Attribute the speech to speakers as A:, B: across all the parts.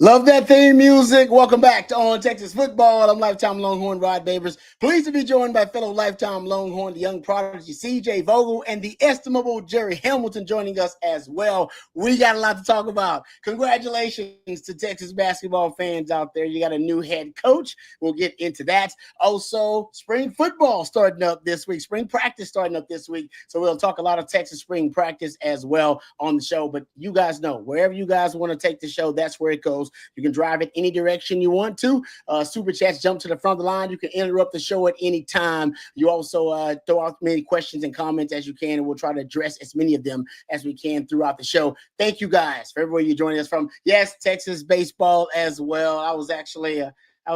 A: Love that theme music. Welcome back to On Texas Football. I'm lifetime Longhorn Rod Babers. Pleased to be joined by fellow lifetime Longhorn, the young prodigy CJ Vogel, and the estimable Jerry Hamilton joining us as well. We got a lot to talk about. Congratulations to Texas basketball fans out there. You got a new head coach. We'll get into that. Also, spring football starting up this week. Spring practice starting up this week. So we'll talk a lot of Texas spring practice as well on the show. But you guys know, wherever you guys want to take the show, that's where it goes. You can drive it any direction you want to. Super chats jump to the front of the line. You can interrupt the show at any time. You also throw out many questions and comments as you can, and we'll try to address as many of them as we can throughout the show. Thank you guys for everywhere you're joining us from. Yes, Texas baseball as well. I was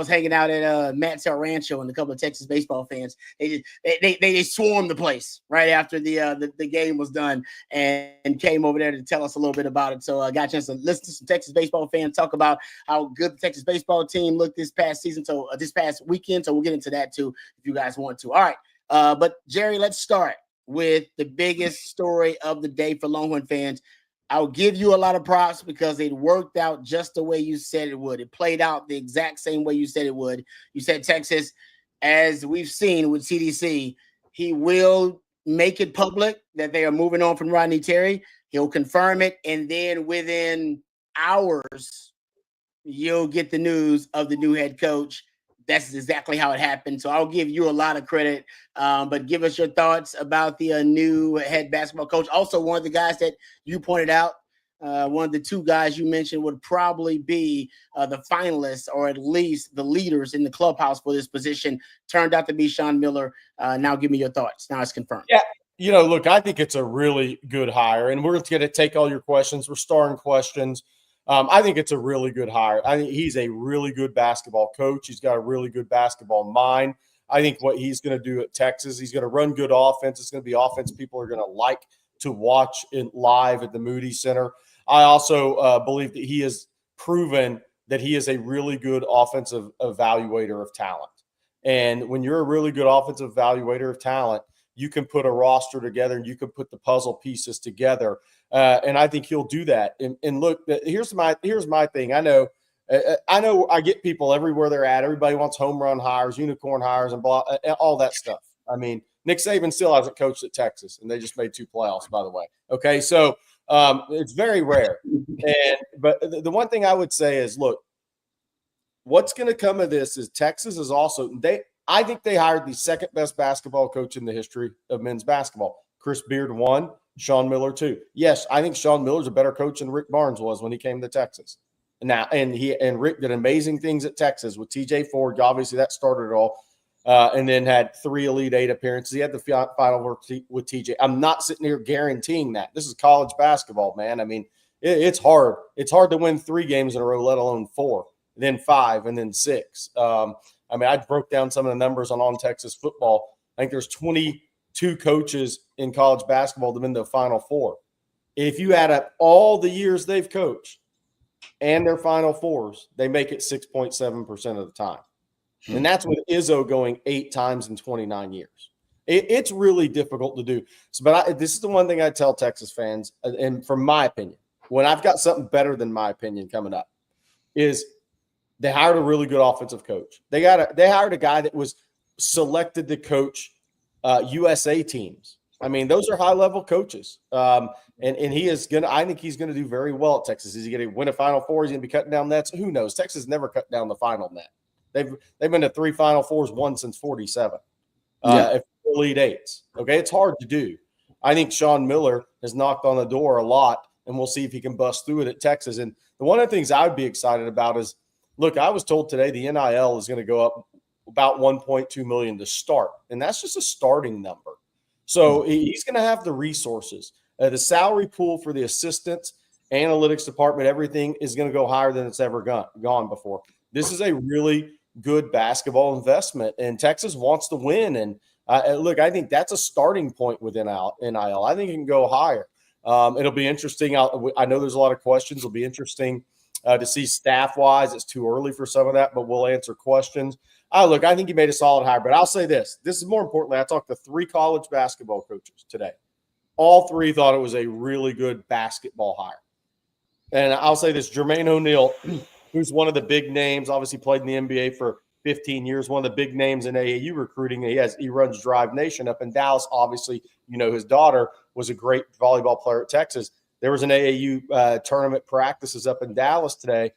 A: hanging out at Matt's El Rancho, and a couple of Texas baseball fans. They swarmed the place right after the game was done, and came over there to tell us a little bit about it. So I got a chance to listen to some Texas baseball fans talk about how good the Texas baseball team looked this past season. So this past weekend. So we'll get into that too if you guys want to. All right, but Jerry, let's start with the biggest story of the day for Longhorn fans. I'll give you a lot of props because it worked out just the way you said it would. It played out the exact same way you said it would. You said Texas, as we've seen with CDC, he will make it public that they are moving on from Rodney Terry. He'll confirm it, and then within hours, you'll get the news of the new head coach. That's exactly how it happened. So I'll give you a lot of credit, but give us your thoughts about the new head basketball coach. Also, one of the guys that you pointed out, one of the two guys you mentioned would probably be the finalists or at least the leaders in the clubhouse for this position. Turned out to be Sean Miller. Now give me your thoughts. Now it's confirmed.
B: Yeah. Look, I think it's a really good hire, and we're going to take all your questions. We're starring questions. I think it's a really good hire. I think he's a really good basketball coach. He's got a really good basketball mind. I think what he's going to do at Texas, he's going to run good offense. It's going to be offense people are going to like to watch it live at the Moody Center. I also believe that he has proven that he is a really good offensive evaluator of talent. And when you're a really good offensive evaluator of talent, you can put a roster together and you can put the puzzle pieces together. And I think he'll do that. And look, here's my thing. I know I get people everywhere they're at. Everybody wants home run hires, unicorn hires, and blah, all that stuff. I mean, Nick Saban still hasn't coached at Texas, and they just made 2 playoffs, by the way. Okay, so it's very rare. But the one thing I would say is, look, what's going to come of this is Texas is also I think they hired the second best basketball coach in the history of men's basketball. Chris Beard 1, Sean Miller 2. Yes, I think Sean Miller's a better coach than Rick Barnes was when he came to Texas. Now, and Rick did amazing things at Texas with TJ Ford. Obviously, that started it all. And then had 3 Elite 8 appearances. He had the final work with TJ. I'm not sitting here guaranteeing that. This is college basketball, man. I mean, it's hard. It's hard to win 3 games in a row, let alone 4, and then 5, and then 6. I mean, I broke down some of the numbers on Texas football. I think there's 22 coaches in college basketball that have been to the Final Four. If you add up all the years they've coached and their Final Fours, they make it 6.7% of the time. And that's with Izzo going 8 times in 29 years. It's really difficult to do. So, but this is the one thing I tell Texas fans, and from my opinion, when I've got something better than my opinion coming up, is they hired a really good offensive coach. They hired a guy that was selected to coach USA teams. I mean, those are high-level coaches. And he is going to – I think he's going to do very well at Texas. Is he going to win a Final Four? Is he going to be cutting down nets? Who knows? Texas never cut down the final net. They've been to 3 Final Fours, 1 since 47. Elite 8s. Okay, it's hard to do. I think Sean Miller has knocked on the door a lot, and we'll see if he can bust through it at Texas. And one of the things I would be excited about is, look, I was told today the NIL is going to go up about $1.2 million to start, and that's just a starting number. So he's going to have the resources. The salary pool for the assistants, analytics department, everything is going to go higher than it's ever gone before. This is a really good basketball investment, and Texas wants to win. And look, I think that's a starting point with NIL. I think it can go higher. It'll be interesting. I know there's a lot of questions. It'll be interesting to see staff-wise. It's too early for some of that, but we'll answer questions. Look, I think he made a solid hire, but I'll say this. This is more importantly, I talked to 3 college basketball coaches today. All 3 thought it was a really good basketball hire. And I'll say this, Jermaine O'Neal who's one of the big names, obviously played in the NBA for 15 years, one of the big names in AAU recruiting. He runs Drive Nation up in Dallas. Obviously, his daughter was a great volleyball player at Texas. There was an AAU tournament practices up in Dallas today,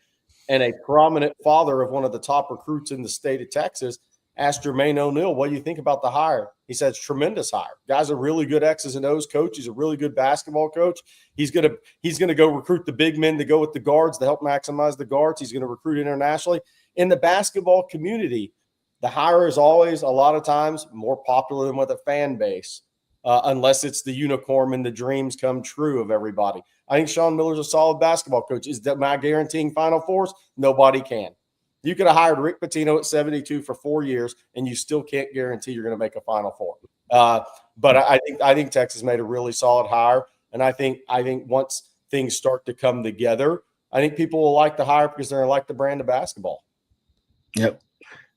B: and a prominent father of one of the top recruits in the state of Texas asked Jermaine O'Neal, what do you think about the hire? He said, it's tremendous hire. Guy's a really good X's and O's coach. He's a really good basketball coach. He's gonna go recruit the big men to go with the guards to help maximize the guards. He's going to recruit internationally. In the basketball community, the hire is always a lot of times more popular than with a fan base, unless it's the unicorn and the dreams come true of everybody. I think Sean Miller's a solid basketball coach. Am I guaranteeing Final Fours? Nobody can. You could have hired Rick Pitino at 72 for 4 years, and you still can't guarantee you're going to make a Final Four. But I think Texas made a really solid hire, and I think once things start to come together, I think people will like the hire because they're going to like the brand of basketball.
A: Yep.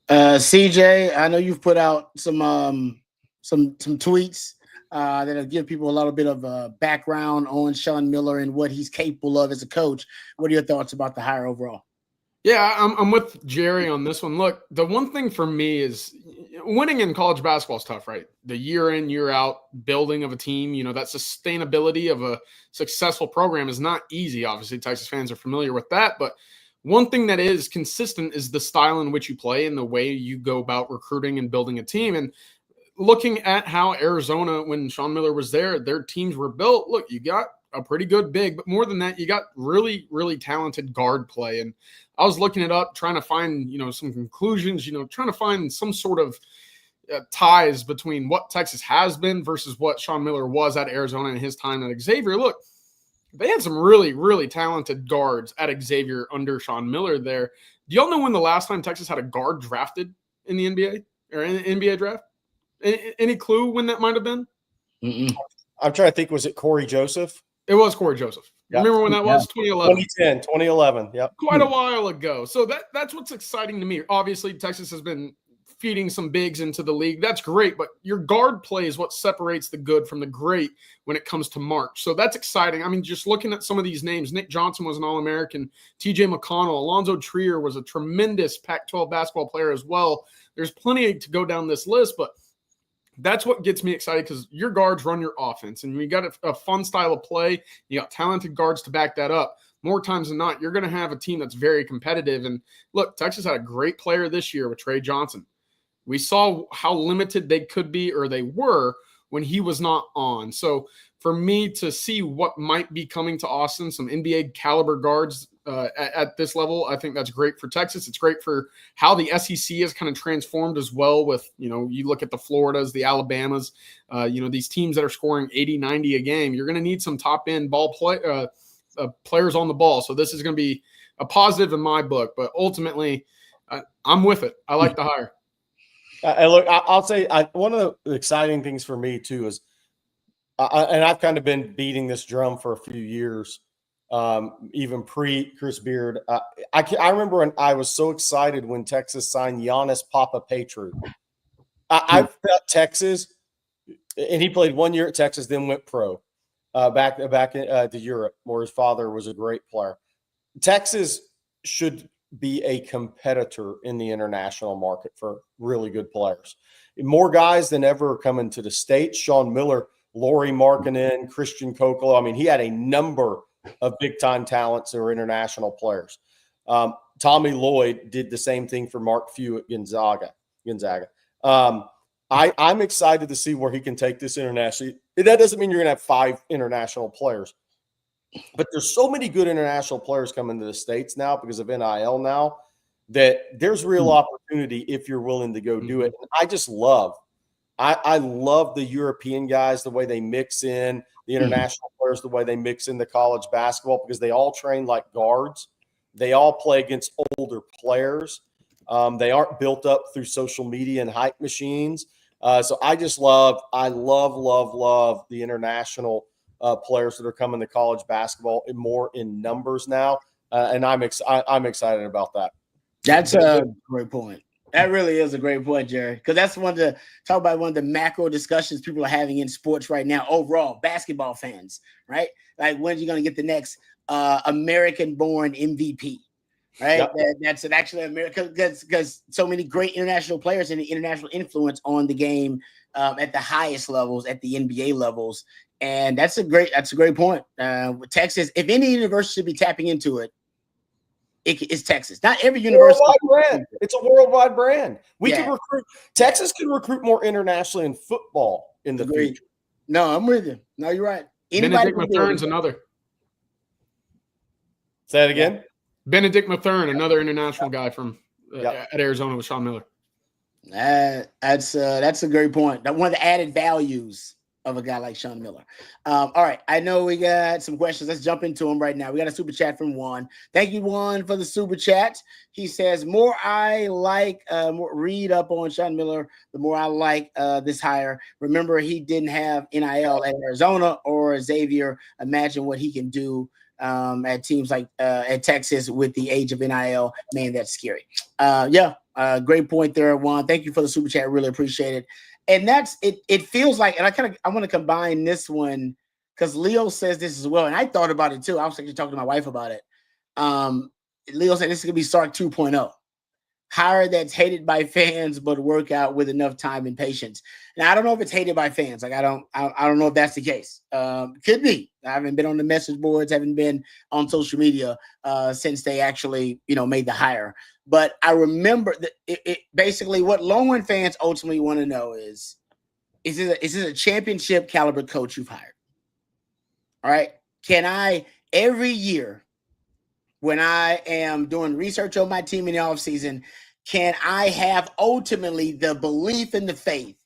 A: CJ, I know you've put out some tweets that'll give people a little bit of background on Sean Miller and what he's capable of as a coach. What are your thoughts about the hire overall?
C: Yeah, I'm with Jerry on this one. Look, the one thing for me is winning in college basketball is tough, right? The year in, year out building of a team, that sustainability of a successful program is not easy. Obviously, Texas fans are familiar with that. But one thing that is consistent is the style in which you play and the way you go about recruiting and building a team. And looking at how Arizona, when Sean Miller was there, their teams were built. Look, you got a pretty good big, but more than that, you got really, really talented guard play. And I was looking it up, trying to find, some conclusions, trying to find some sort of ties between what Texas has been versus what Sean Miller was at Arizona in his time at Xavier. Look, they had some really, really talented guards at Xavier under Sean Miller there. Do y'all know when the last time Texas had a guard drafted in the NBA or in the NBA draft? Any clue when that might have been?
A: Mm-mm.
B: I'm trying to think. Was it Corey Joseph?
C: It was Corey Joseph. Yep. Remember when that was? 2011.
B: 2011. Yep.
C: Quite a while ago. So that's what's exciting to me. Obviously, Texas has been feeding some bigs into the league. That's great, but your guard play is what separates the good from the great when it comes to March. So that's exciting. I mean, just looking at some of these names, Nick Johnson was an All-American. TJ McConnell, Alonzo Trier was a tremendous Pac-12 basketball player as well. There's plenty to go down this list, but that's what gets me excited because your guards run your offense, and you got a fun style of play. You got talented guards to back that up. More times than not, you're going to have a team that's very competitive. And look, Texas had a great player this year with Trey Johnson. We saw how limited they could be, or they were, when he was not on. So for me to see what might be coming to Austin, some NBA caliber guards at this level, I think that's great for Texas. It's great for how the SEC has kind of transformed as well with, you look at the Floridas, the Alabamas, these teams that are scoring 80, 90 a game. You're going to need some top-end players on the ball. So this is going to be a positive in my book. But ultimately, I'm with it. I like the hire.
B: Look, I'll say one of the exciting things for me, too, is and I've kind of been beating this drum for a few years, even pre-Chris Beard. I remember when I was so excited when Texas signed Giannis Papapetru. I felt Texas, and he played 1 year at Texas, then went pro back to Europe, where his father was a great player. Texas should be a competitor in the international market for really good players. More guys than ever are coming to the States. Sean Miller, Lauri Markkanen, Christian Kokolo. I mean, he had a number of big-time talents that were international players. Tommy Lloyd did the same thing for Mark Few at Gonzaga. I'm excited to see where he can take this internationally. That doesn't mean you're going to have 5 international players. But there's so many good international players coming to the States now because of NIL now that there's real opportunity if you're willing to go do it. And I just love I love the European guys, the way they mix in the international players, the way they mix in the college basketball, because they all train like guards. They all play against older players. They aren't built up through social media and hype machines. So I love the international players that are coming to college basketball and more in numbers now. And I'm excited about that.
A: That's a great point. That really is a great point, Jerry, because that's one of the macro discussions people are having in sports right now. Overall, basketball fans, right? Like, when are you going to get the next American-born MVP? right?
B: Yep.
A: That's actually America because so many great international players and the international influence on the game at the highest levels, at the NBA levels, and that's a great point. With Texas, if any university should be tapping into it, it's Texas. Not every university.
B: Worldwide brand. It's a worldwide brand. We
A: Yeah.
B: can recruit. Texas can recruit more internationally in football in the
A: Agreed.
B: future.
A: No, I'm with you. No, you're right.
C: Benedict Mathern's another.
B: Say it again.
C: Yeah. Benedict Mathern, another international guy from at Arizona with Sean Miller.
A: That's a great point. That one of the added values of a guy like Sean Miller. All right, I know we got some questions. Let's jump into them right now. We got a super chat from Juan. Thank you, Juan, for the super chat. He says, more read up on Sean Miller, the more I like this hire. Remember, he didn't have NIL at Arizona or Xavier. Imagine what he can do at teams like at Texas with the age of NIL. Man, that's scary. Great point there, Juan. Thank you for the super chat. Really appreciate it. And that's it. It feels like, and I want to combine this one because Leo says this as well, and I thought about it too. I was actually talking to my wife about it. Leo said this is gonna be Sark 2.0. Hire that's hated by fans, but work out with enough time and patience. Now I don't know if it's hated by fans. Like I don't know if that's the case. Could be. I haven't been on the message boards, haven't been on social media since they actually made the hire. But I remember that it basically what Longhorn fans ultimately want to know is this a championship caliber coach you've hired? All right. Can I every year when I am doing research on my team in the offseason, can I have ultimately the belief and the faith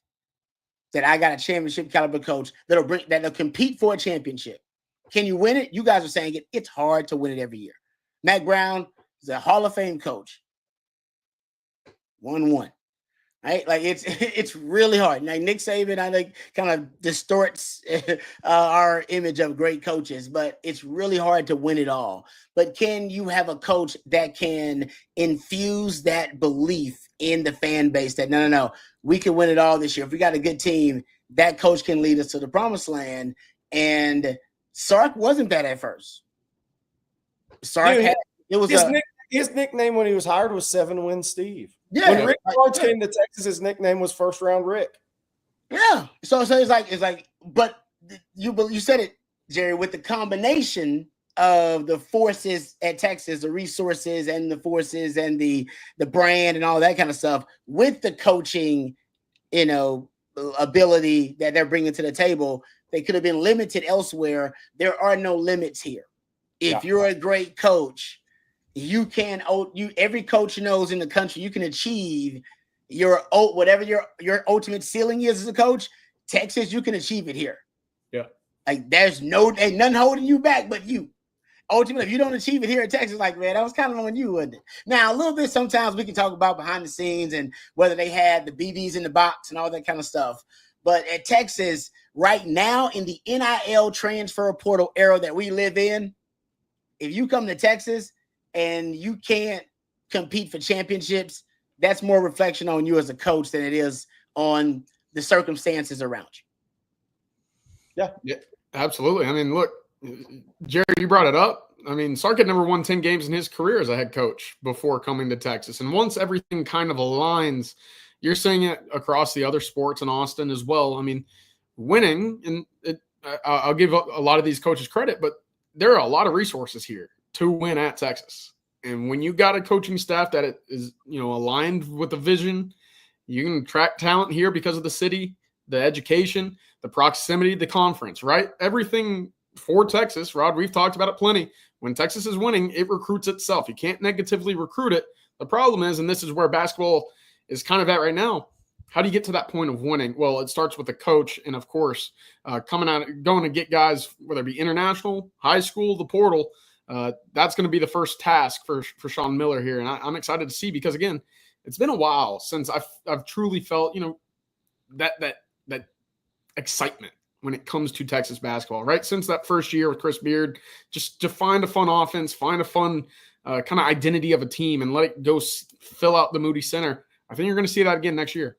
A: that I got a championship caliber coach that'll compete for a championship? Can you win it? You guys are saying it. It's hard to win it every year. Matt Brown is a Hall of Fame coach. 1-1. Right? Like it's really hard. Like Nick Saban, I think, kind of distorts our image of great coaches, but it's really hard to win it all. But can you have a coach that can infuse that belief in the fan base that no, we can win it all this year. If we got a good team, that coach can lead us to the promised land. And Sark wasn't that at first. Sark
B: his nickname when he was hired was 7-Win Steve.
A: Yeah,
B: when Rick Barnes came to Texas, his nickname was First Round Rick.
A: Yeah, so it's like, but you said it, Jerry, with the combination of the forces at Texas, the resources and the forces and the brand and all that kind of stuff, with the coaching, ability that they're bringing to the table, they could have been limited elsewhere. There are no limits here. If you're a great coach, every coach knows in the country you can achieve whatever your ultimate ceiling is as a coach. Texas, you can achieve it here.
B: Yeah.
A: Like ain't nothing holding you back but you. Ultimately, if you don't achieve it here at Texas, like, man, that was kind of on you, wasn't it? Now, a little bit sometimes we can talk about behind the scenes and whether they had the BBs in the box and all that kind of stuff. But at Texas, right now in the NIL transfer portal era that we live in, if you come to Texas and you can't compete for championships, that's more reflection on you as a coach than it is on the circumstances around
C: you. Yeah, absolutely. I mean, look, Jerry, you brought it up. I mean, Sark had never won 10 games in his career as a head coach before coming to Texas. And once everything kind of aligns, you're seeing it across the other sports in Austin as well. I mean, winning, and I'll give a lot of these coaches credit, but there are a lot of resources here to win at Texas. And when you got a coaching staff that is, aligned with the vision, you can attract talent here because of the city, the education, the proximity, the conference, right? Everything for Texas, Rod, we've talked about it plenty. When Texas is winning, it recruits itself. You can't negatively recruit it. The problem is, and this is where basketball is kind of at right now, how do you get to that point of winning? Well, it starts with the coach and, of course, going to get guys, whether it be international, high school, the portal. That's going to be the first task for Sean Miller here. And I'm excited to see because, again, it's been a while since I've truly felt, that excitement when it comes to Texas basketball, right? Since that first year with Chris Beard, just to find a fun offense, find a fun kind of identity of a team and let it go fill out the Moody Center. I think you're going to see that again next year.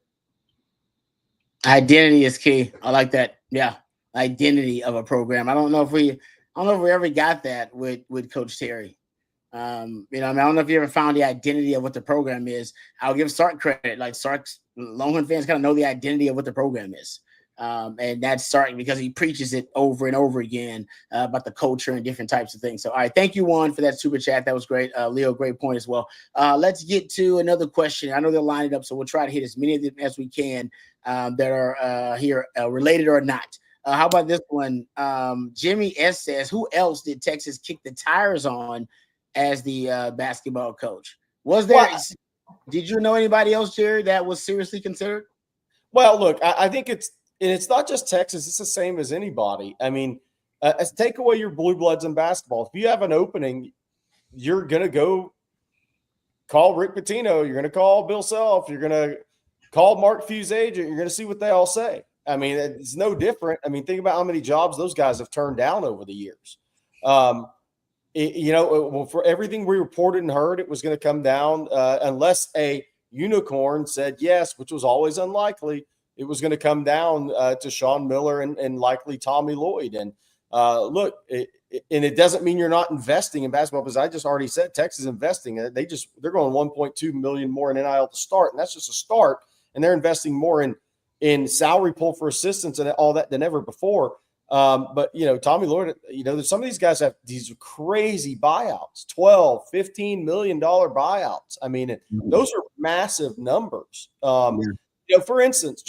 A: Identity is key. I like that. Yeah. Identity of a program. I don't know if we ever got that with Coach Terry. You know, I mean, I don't know if you ever found the identity of what the program is. I'll give Sark credit. Like Sark's Longhorn fans kind of know the identity of what the program is. And that's Sark because he preaches it over and over again about the culture and different types of things. So, all right, thank you, Juan, for that super chat. That was great. Leo, great point as well. Let's get to another question. I know they'll line it up, so we'll try to hit as many of them as we can that are here related or not. How about this one? Jimmy S says, who else did Texas kick the tires on as the basketball coach? Was there?
B: Well,
A: did you know anybody else, Jerry, that was seriously considered?
B: Well, look, I think it's not just Texas. It's the same as anybody. I mean, take away your blue bloods in basketball. If you have an opening, you're going to go call Rick Pitino. You're going to call Bill Self. You're going to call Mark Few's agent. You're going to see what they all say. I mean, it's no different. I mean, think about how many jobs those guys have turned down over the years. For everything we reported and heard, it was going to come down unless a unicorn said yes, which was always unlikely. It was going to come down to Sean Miller and likely Tommy Lloyd. And look, it doesn't mean you're not investing in basketball, because I just already said Texas is investing. They're going 1.2 million more in NIL to start, and that's just a start. And they're investing more in salary pool for assistants and all that than ever before. But, Tommy Lloyd, some of these guys have these crazy buyouts, $12, $15 million buyouts. I mean, those are massive numbers. For instance,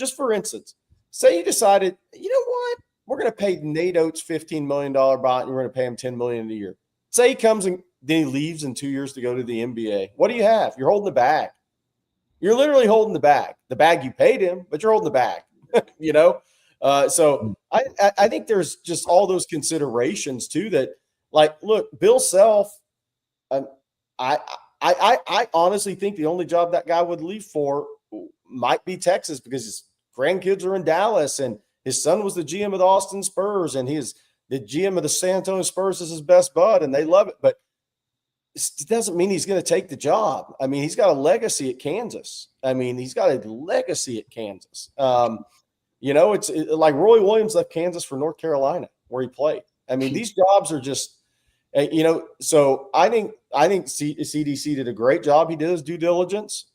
B: say you decided, you know what, we're going to pay Nate Oates $15 million buyout and we're going to pay him $10 million a year. Say he comes and then he leaves in 2 years to go to the NBA. What do you have? You're holding the bag. You're literally holding the bag you paid him, but you're holding the bag, So I think there's just all those considerations too that, like, look, Bill Self, I honestly think the only job that guy would leave for might be Texas, because his grandkids are in Dallas and his son was the GM of the Austin Spurs and he's the GM of the San Antonio Spurs is his best bud and they love it. But it doesn't mean he's going to take the job. I mean, he's got a legacy at Kansas. It's like Roy Williams left Kansas for North Carolina where he played. I mean, these jobs are just, so I think CDC did a great job. He did his due diligence.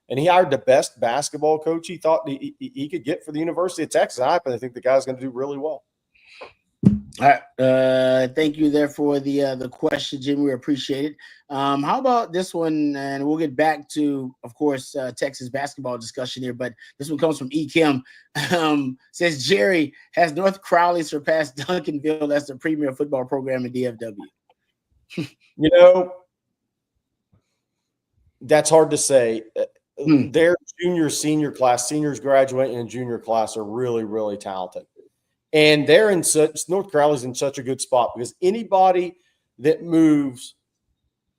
B: And he hired the best basketball coach he thought he could get for the University of Texas. I happen to think the guy's going to do really well.
A: All right. Thank you there for the question, Jimmy. We appreciate it. How about this one? And we'll get back to, of course, Texas basketball discussion here. But this one comes from E. Kim. Says, Jerry, has North Crowley surpassed Duncanville as the premier football program in DFW?
B: That's hard to say. Their seniors graduating in junior class are really, really talented. And North Crowley's in such a good spot, because anybody that moves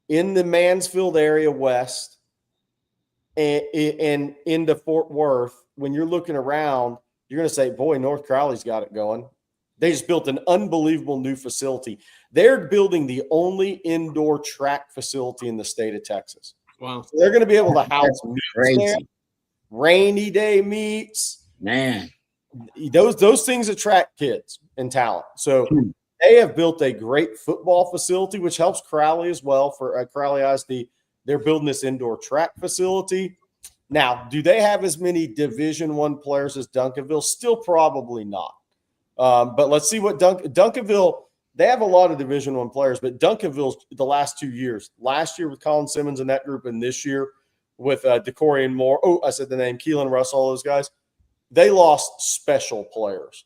B: in the Mansfield area west and into Fort Worth, when you're looking around, you're going to say, boy, North Crowley's got it going. They just built an unbelievable new facility. They're building the only indoor track facility in the state of Texas.
C: Wow.
B: So they're going to be able to house meets there, rainy day meets.
A: Man.
B: Those things attract kids and talent. So they have built a great football facility, which helps Crowley as well. For Crowley ISD, they're building this indoor track facility. Now, do they have as many Division I players as Duncanville? Still probably not. But let's see what Duncanville. They have a lot of Division I players, but Duncanville's the last 2 years. Last year with Colin Simmons in that group, and this year with DeCorian Moore. Oh, I said the name. Keelan Russell, all those guys. They lost special players.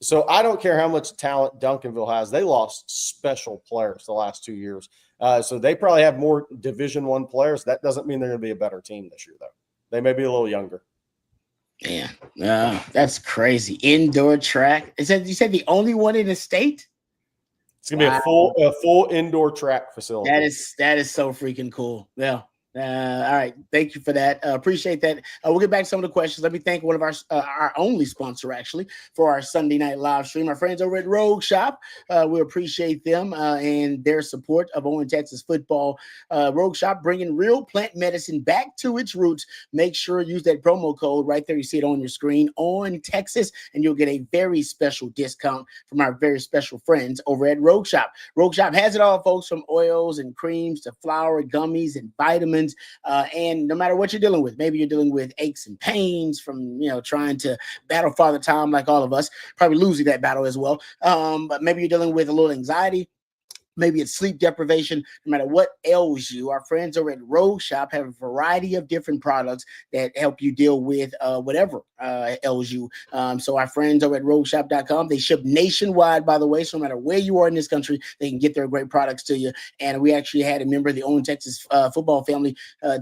B: So I don't care how much talent Duncanville has. They lost special players the last 2 years. So they probably have more Division I players. That doesn't mean they're going to be a better team this year, though. They may be a little younger.
A: Yeah, that's crazy. Indoor track. You said the only one in the state?
B: It's going to be a full indoor track facility.
A: That is so freaking cool. Yeah. All right. Thank you for that. Appreciate that. We'll get back to some of the questions. Let me thank one of our only sponsor, actually, for our Sunday night live stream, our friends over at Rogue Shop. We appreciate them and their support of Owen, Texas football. Rogue Shop bringing real plant medicine back to its roots. Make sure you use that promo code right there. You see it on your screen, on Texas, and you'll get a very special discount from our very special friends over at Rogue Shop. Rogue Shop has it all, folks, from oils and creams to flour, gummies, and vitamins. And no matter what you're dealing with, maybe you're dealing with aches and pains from, trying to battle Father Time like all of us, probably losing that battle as well. But maybe you're dealing with a little anxiety. Maybe it's sleep deprivation. No matter what ails you, our friends over at Rogue Shop have a variety of different products that help you deal with whatever ails you. So our friends over at RogueShop.com, they ship nationwide, by the way. So no matter where you are in this country, they can get their great products to you. And we actually had a member of the Owen, Texas football family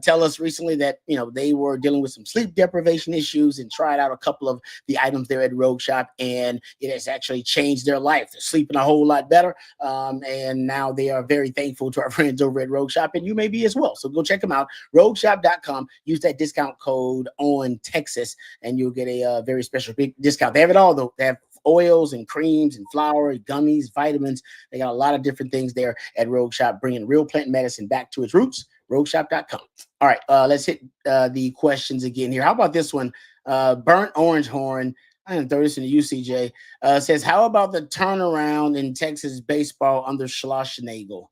A: tell us recently that, they were dealing with some sleep deprivation issues and tried out a couple of the items there at Rogue Shop, and it has actually changed their life. They're sleeping a whole lot better. And now they are very thankful to our friends over at Rogue Shop, and you may be as well. So go check them out, RogueShop.com. Use that discount code on Texas, and you'll get a very special big discount. They have it all, though. They have oils and creams and flour, gummies, vitamins. They got a lot of different things there at Rogue Shop, bringing real plant medicine back to its roots. RogueShop.com. All right, let's hit the questions again here. How about this one? Burnt Orange Horn. I'm going to throw this into you, CJ. Says, how about the turnaround in Texas baseball under Schlossnagel?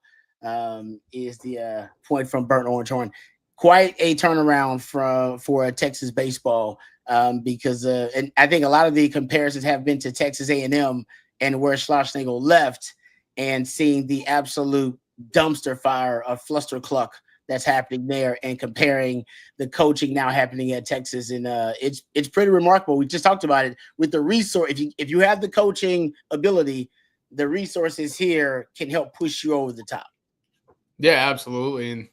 A: Is the point from Burnt Orange Horn. Quite a turnaround for Texas baseball because and I think a lot of the comparisons have been to Texas A&M and where Schlossnagel left, and seeing the absolute dumpster fire of Flustercluck that's happening there, and comparing the coaching now happening at Texas. And it's pretty remarkable. We just talked about it with the resource. If you have the coaching ability, the resources here can help push you over the top.
C: Yeah, absolutely. And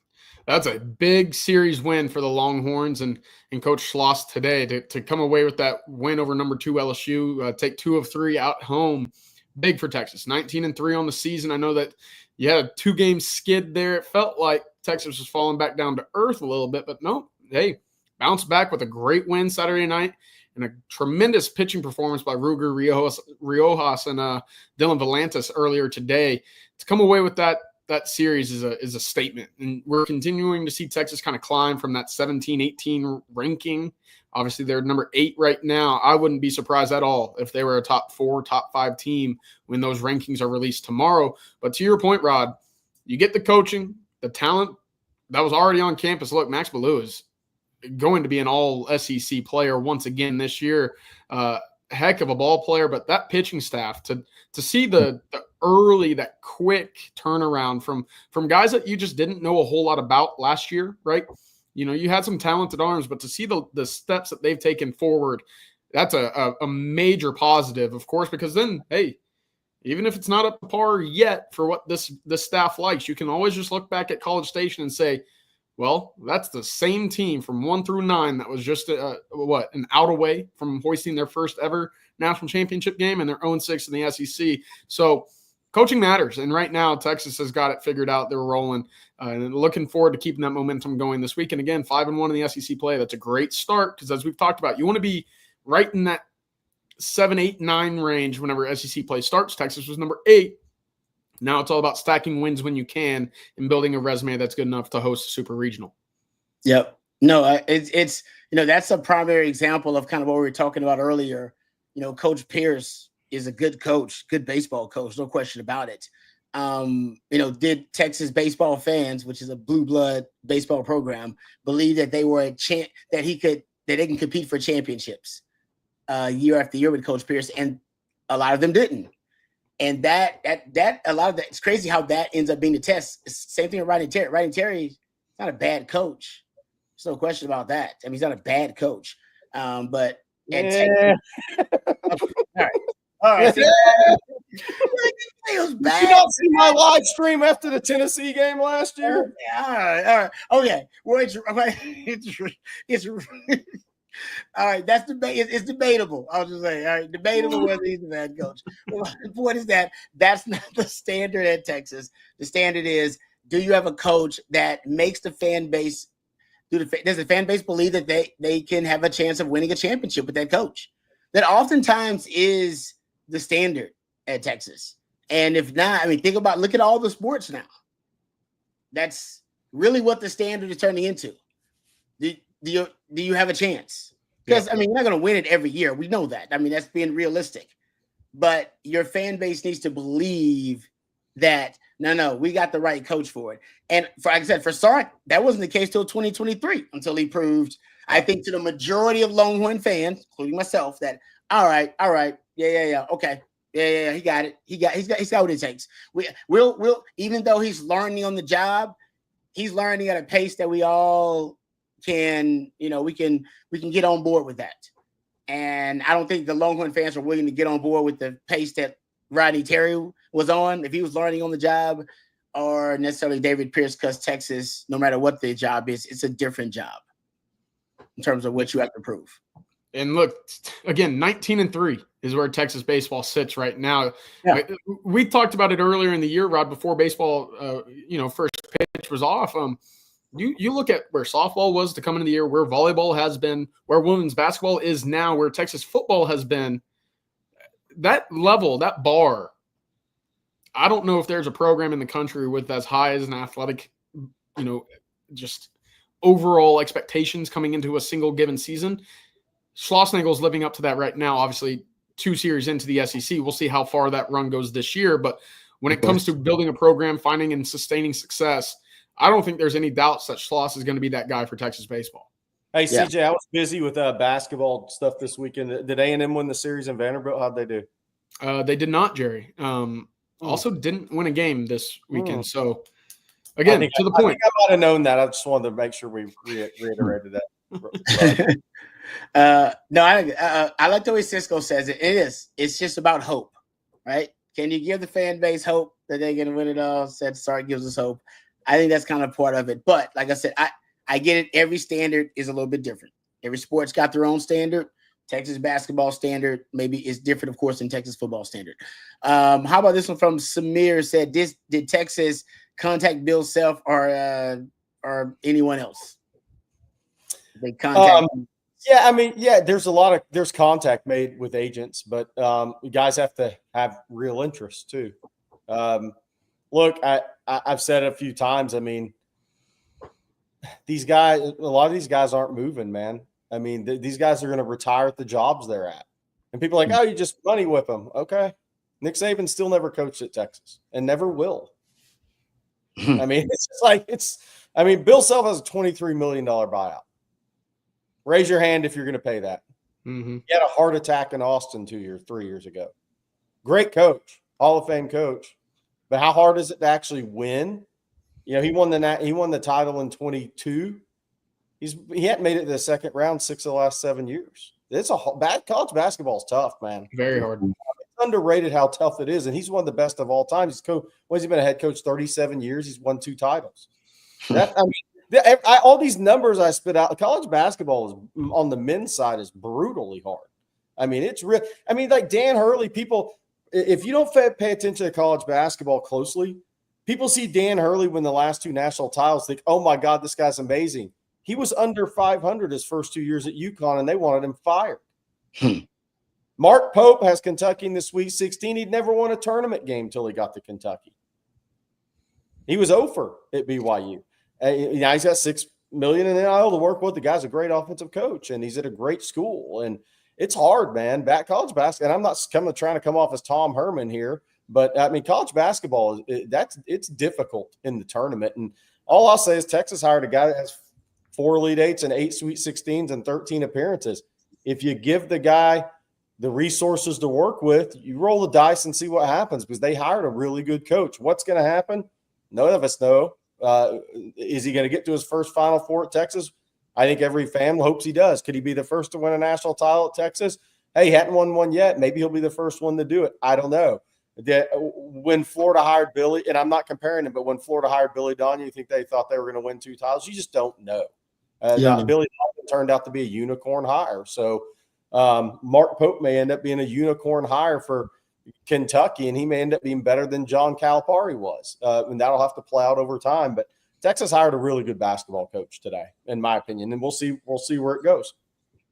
C: that's a big series win for the Longhorns and Coach Schloss today to come away with that win over number 2 LSU, take 2 of 3 out home. Big for Texas, 19-3 on the season. I know that you had a 2-game skid there. It felt like Texas was falling back down to earth a little bit, but no, they bounced back with a great win Saturday night and a tremendous pitching performance by Ruger Riojas and Dylan Volantis earlier today. To come away with that series is a statement, and we're continuing to see Texas kind of climb from that 17-18 ranking. Obviously, they're number 8 right now. I wouldn't be surprised at all if they were a top 4, top 5 team when those rankings are released tomorrow. But to your point, Rod, you get the coaching, the talent that was already on campus. Look, Max Ballou is going to be an all-SEC player once again this year. Heck of a ball player, but that pitching staff, to see the early, that quick turnaround from guys that you just didn't know a whole lot about last year, right? You had some talented arms, but to see the steps that they've taken forward, that's a major positive, of course, because then, hey, even if it's not up to par yet for what this staff likes, you can always just look back at College Station and say, well, that's the same team from 1 through 9 that was just an out away from hoisting their first ever national championship game, and their own 6 in the SEC. So coaching matters, and right now Texas has got it figured out. They're rolling, and looking forward to keeping that momentum going this week. And again, 5-1 in the SEC play. That's a great start because, as we've talked about, you want to be right in that 7, 8, 9 range whenever SEC play starts. Texas was number 8. Now it's all about stacking wins when you can and building a resume that's good enough to host a super regional.
A: Yep. No, it's that's a primary example of kind of what we were talking about earlier. Coach Pierce is a good coach, good baseball coach, no question about it. Did Texas baseball fans, which is a blue blood baseball program, believe that they were that they can compete for championships year after year with Coach Pierce? And a lot of them didn't. And that a lot of that, it's crazy how that ends up being the test. Same thing with Rodney Terry. Rodney Terry's not a bad coach. There's no question about that. I mean, he's not a bad coach. But
B: yeah.
A: All right.
B: Did you not see my live stream after the Tennessee game last year?
A: All right. Okay. Well, it's all right. That's it's debatable. I'll just say, all right, debatable whether he's a bad coach. What is that? That's not the standard at Texas. The standard is, do you have a coach that makes the fan base Does the fan base believe that they can have a chance of winning a championship with that coach? That oftentimes is the standard at Texas. And if not, I mean, look at all the sports now. That's really what the standard is turning into. Do you have a chance? Because, I mean, you're not going to win it every year. We know that. I mean, that's being realistic. But your fan base needs to believe that, no, we got the right coach for it. And like I said, for Sark, that wasn't the case till 2023 until he proved, I think, to the majority of Longhorn fans, including myself, that, all right. Yeah. Okay. Yeah, he got it. He's got what it takes. We'll even though he's learning on the job, he's learning at a pace that we all can, we can get on board with that. And I don't think the Longhorn fans are willing to get on board with the pace that Rodney Terry was on if he was learning on the job, or necessarily David Pierce, because Texas, no matter what the job is, it's a different job in terms of what you have to prove. And
C: look, again, 19-3 is where Texas baseball sits right now. Yeah. We talked about it earlier in the year, Rod, before baseball, first pitch was off. You look at where softball was to come into the year, where volleyball has been, where women's basketball is now, where Texas football has been. That level, that bar, I don't know if there's a program in the country with as high as an athletic, just overall expectations coming into a single given season. Schlossnagel's living up to that right now. Obviously, 2 series into the SEC. We'll see how far that run goes this year. But when it comes to building a program, finding and sustaining success, I don't think there's any doubts that Schloss is going to be that guy for Texas baseball.
B: Hey, CJ, I was busy with basketball stuff this weekend. Did A&M win the series in Vanderbilt? How'd they do?
C: They did not, Jerry. Also didn't win a game this weekend. So, again, to the point.
B: I think I might have known that. I just wanted to make sure we reiterated that.
A: No, I like the way Cisco says it. It's just about hope, right? Can you give the fan base hope that they're going to win it all? Said Sark gives us hope. I think that's kind of part of it. But like I said, I get it. Every standard is a little bit different. Every sport's got their own standard. Texas basketball standard maybe is different, of course, than Texas football standard. How about this one from Samir? Said, did Texas contact Bill Self or anyone else? They contact.
B: Yeah, I mean, there's contact made with agents, but you guys have to have real interest too. Look, I've said it a few times. I mean, a lot of these guys aren't moving, man. I mean, these guys are going to retire at the jobs they're at. And people are like, oh, you just money whip them. Okay. Nick Saban still never coached at Texas and never will. I mean, Bill Self has a $23 million buyout. Raise your hand if you're going to pay that.
C: Mm-hmm.
B: He had a heart attack in Austin 3 years ago. Great coach, Hall of Fame coach. But how hard is it to actually win? He won the title in 22. He hadn't made it to the second round 6 of the last 7 years. It's college basketball is tough, man.
C: Very hard.
B: It's underrated how tough it is, and he's one of the best of all time. He's he been a head coach 37 years. He's won 2 titles. All these numbers I spit out. College basketball is on the men's side is brutally hard. I mean, it's real. I mean, like Dan Hurley. People, if you don't pay attention to college basketball closely, people see Dan Hurley win the last 2 national titles. Think, oh my God, this guy's amazing. He was under 500 his first 2 years at UConn, and they wanted him fired. Mark Pope has Kentucky in the Sweet 16. He'd never won a tournament game until he got to Kentucky. He was over at BYU. Now he's got $6 million in NIL to work with. The guy's a great offensive coach, and he's at a great school. And it's hard, man. College basketball. And I'm not trying to come off as Tom Herman here, but I mean, college basketball it's difficult in the tournament. And all I'll say is Texas hired a guy that has 4 Elite Eights and 8 Sweet 16s and 13 appearances. If you give the guy the resources to work with, you roll the dice and see what happens, because they hired a really good coach. What's going to happen? None of us know. Is he going to get to his first Final Four at Texas? I think every fan hopes he does. Could he be the first to win a national title at Texas? Hey, he hadn't won one yet. Maybe he'll be the first one to do it. I don't know. When Florida hired Billy, and I'm not comparing him, but when Florida hired Billy Donohue, you think they thought they were going to win 2 titles? You just don't know. Billy Donohue turned out to be a unicorn hire. So Mark Pope may end up being a unicorn hire for Kentucky, and he may end up being better than John Calipari was. And that'll have to play out over time. But Texas hired a really good basketball coach today, in my opinion, and we'll see where it goes.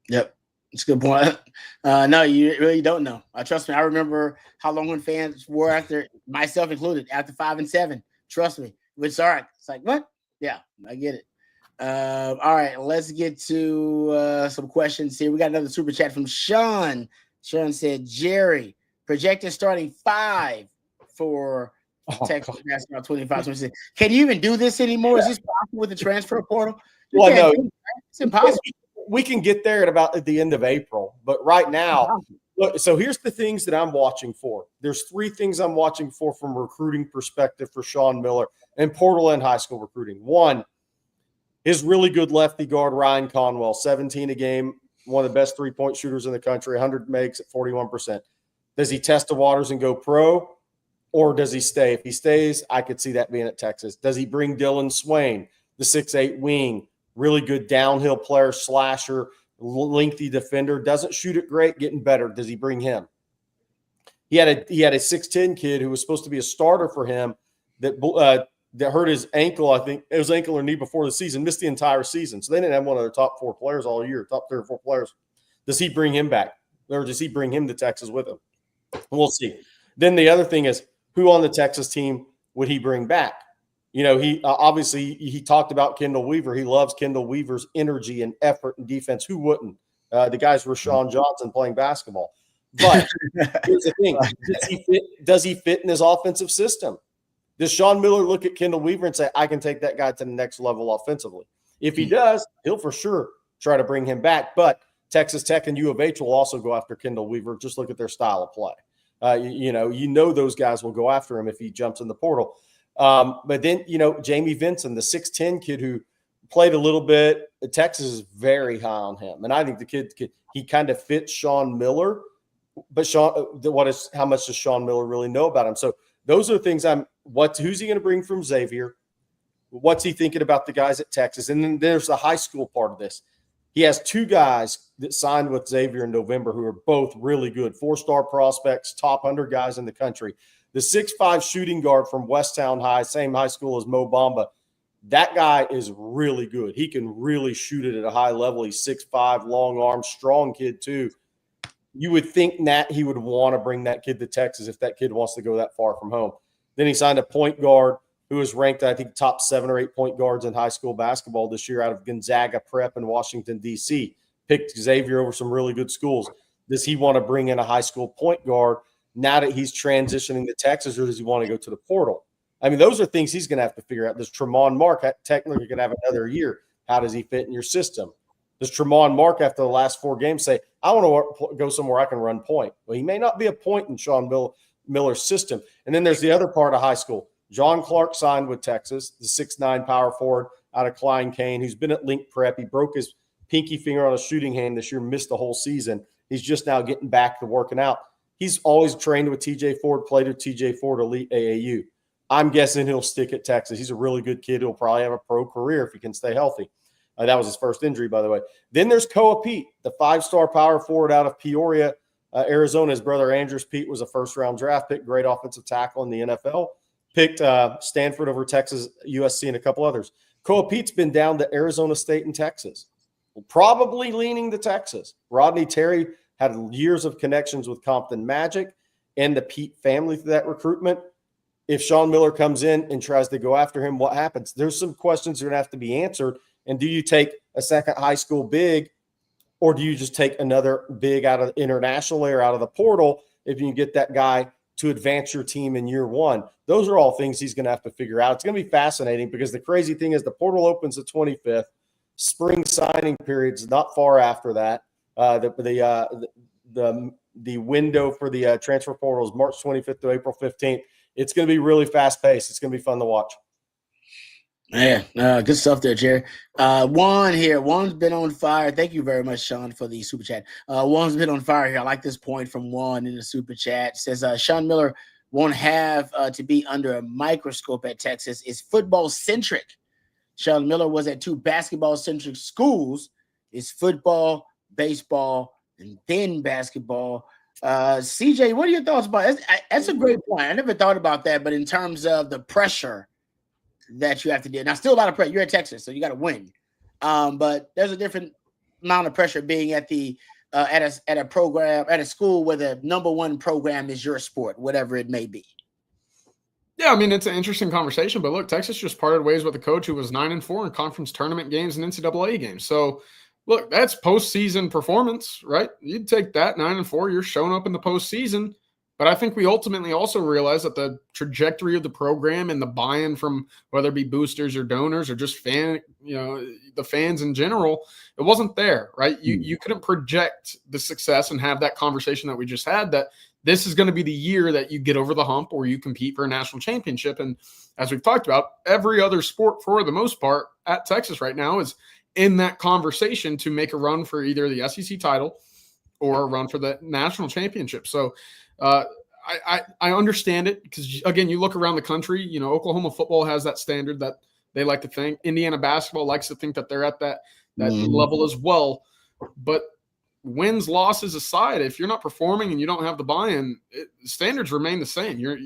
A: Yep. It's a good point. No, you really don't know. Trust me, I remember how Longhorn fans were after, myself included, after 5 and 7. Trust me. It's all right. It's like, what? Yeah, I get it. All right, let's get to some questions here. We got another super chat from Sean. Sean said, Jerry, projected starting 5 for Texas basketball 25-26. Can you even do this anymore? Is this possible with the transfer portal?
B: Well, no,
A: it's impossible.
B: We can get there at the end of April, but right now, look, so here's the things that I'm watching for. There's 3 things I'm watching for from a recruiting perspective for Sean Miller and portal and high school recruiting. 1, his really good lefty guard, Ryan Conwell, 17 a game, one of the best 3-point shooters in the country, 100 makes at 41%. Does he test the waters and go pro, or does he stay? If he stays, I could see that being at Texas. Does he bring Dylan Swain, the 6'8" wing, really good downhill player, slasher, lengthy defender, doesn't shoot it great, getting better? Does he bring him? He had a 6'10" kid who was supposed to be a starter for him that hurt his ankle. I think it was ankle or knee before the season, missed the entire season. So they didn't have one of their top 4 players all year, top 3 or 4 players. Does he bring him back, or does he bring him to Texas with him? We'll see. Then the other thing is, who on the Texas team would he bring back? You know, he obviously he talked about Kendall Weaver. He loves Kendall Weaver's energy and effort and defense. Who wouldn't? The guy's Rashawn Johnson playing basketball. But here's the thing: does he fit in his offensive system? Does Sean Miller look at Kendall Weaver and say, "I can take that guy to the next level offensively"? If he does, he'll for sure try to bring him back. But Texas Tech and U of H will also go after Kendall Weaver. Just look at their style of play. You know those guys will go after him if he jumps in the portal. But then, Jamie Vinson, the 6'10" kid who played a little bit, Texas is very high on him. And I think the kid, he kind of fits Sean Miller. But how much does Sean Miller really know about him? So those are the things who's he going to bring from Xavier? What's he thinking about the guys at Texas? And then there's the high school part of this. He has 2 guys that signed with Xavier in November who are both really good, 4-star prospects, top 100 guys in the country. The 6'5" shooting guard from Westtown High, same high school as Mo Bamba, that guy is really good. He can really shoot it at a high level. He's 6'5", long arms, strong kid too. You would think that he would want to bring that kid to Texas if that kid wants to go that far from home. Then he signed a point guard who was ranked, I think, top 7 or 8 point guards in high school basketball this year out of Gonzaga Prep in Washington, D.C. Picked Xavier over some really good schools. Does he want to bring in a high school point guard now that he's transitioning to Texas, or does he want to go to the portal? I mean, those are things he's going to have to figure out. Does Tremont Mark technically going to have another year? How does he fit in your system? Does Tremont Mark, after the last 4 games, say, I want to go somewhere I can run point? Well, he may not be a point in Sean Miller's system. And then there's the other part of high school. John Clark signed with Texas, the 6'9" power forward out of Klein Kane, who's been at Link Prep. He broke his pinky finger on a shooting hand this year, missed the whole season. He's just now getting back to working out. He's always trained with TJ Ford, played with TJ Ford, elite AAU. I'm guessing he'll stick at Texas. He's a really good kid. He'll probably have a pro career if he can stay healthy. That was his first injury, by the way. Then there's Koa Pete, the 5-star power forward out of Peoria, Arizona. His brother Andrews Pete was a first-round draft pick, great offensive tackle in the NFL. Picked Stanford over Texas, USC, and a couple others. Koa Pete's been down to Arizona State and Texas, probably leaning to Texas. Rodney Terry had years of connections with Compton Magic and the Pete family through that recruitment. If Sean Miller comes in and tries to go after him, what happens? There's some questions that are going to have to be answered. And do you take a second high school big, or do you just take another big out of internationally or out of the portal if you can get that guy to advance your team in year 1? Those are all things he's going to have to figure out. It's going to be fascinating because the crazy thing is the portal opens the 25th. Spring signing period's not far after that. The window for the transfer portal is March 25th to April 15th. It's going to be really fast-paced. It's going to be fun to watch.
A: Yeah, good stuff there, Jerry. Juan here. Juan's been on fire. Thank you very much, Sean, for the super chat. Juan's been on fire here. I like this point from Juan in the super chat. It says Sean Miller won't have to be under a microscope at Texas. It's football-centric. Sean Miller was at 2 basketball-centric schools. It's football, baseball, and then basketball. CJ, what are your thoughts about it? That's a great point. I never thought about that, but in terms of the pressure that you have to do. Now, still a lot of pressure. You're at Texas, so you got to win. But there's a different amount of pressure being at the at a program, at a school where the number one program is your sport, whatever it may be.
C: Yeah, I mean, it's an interesting conversation, but look, Texas just parted ways with a coach who was 9-4 in conference tournament games and NCAA games. So, look, that's postseason performance, right? You'd take that 9-4, you're showing up in the postseason. But I think we ultimately also realize that the trajectory of the program and the buy-in from whether it be boosters or donors or just the fans in general, it wasn't there, right? You couldn't project the success and have that conversation that we just had, that this is going to be the year that you get over the hump or you compete for a national championship. And as we've talked about, every other sport for the most part at Texas right now is in that conversation to make a run for either the SEC title or a run for the national championship. So I understand it because, again, you look around the country, Oklahoma football has that standard that they like to think. Indiana basketball likes to think that they're at that level as well. But wins, losses aside, if you're not performing and you don't have the buy-in, standards remain the same. You're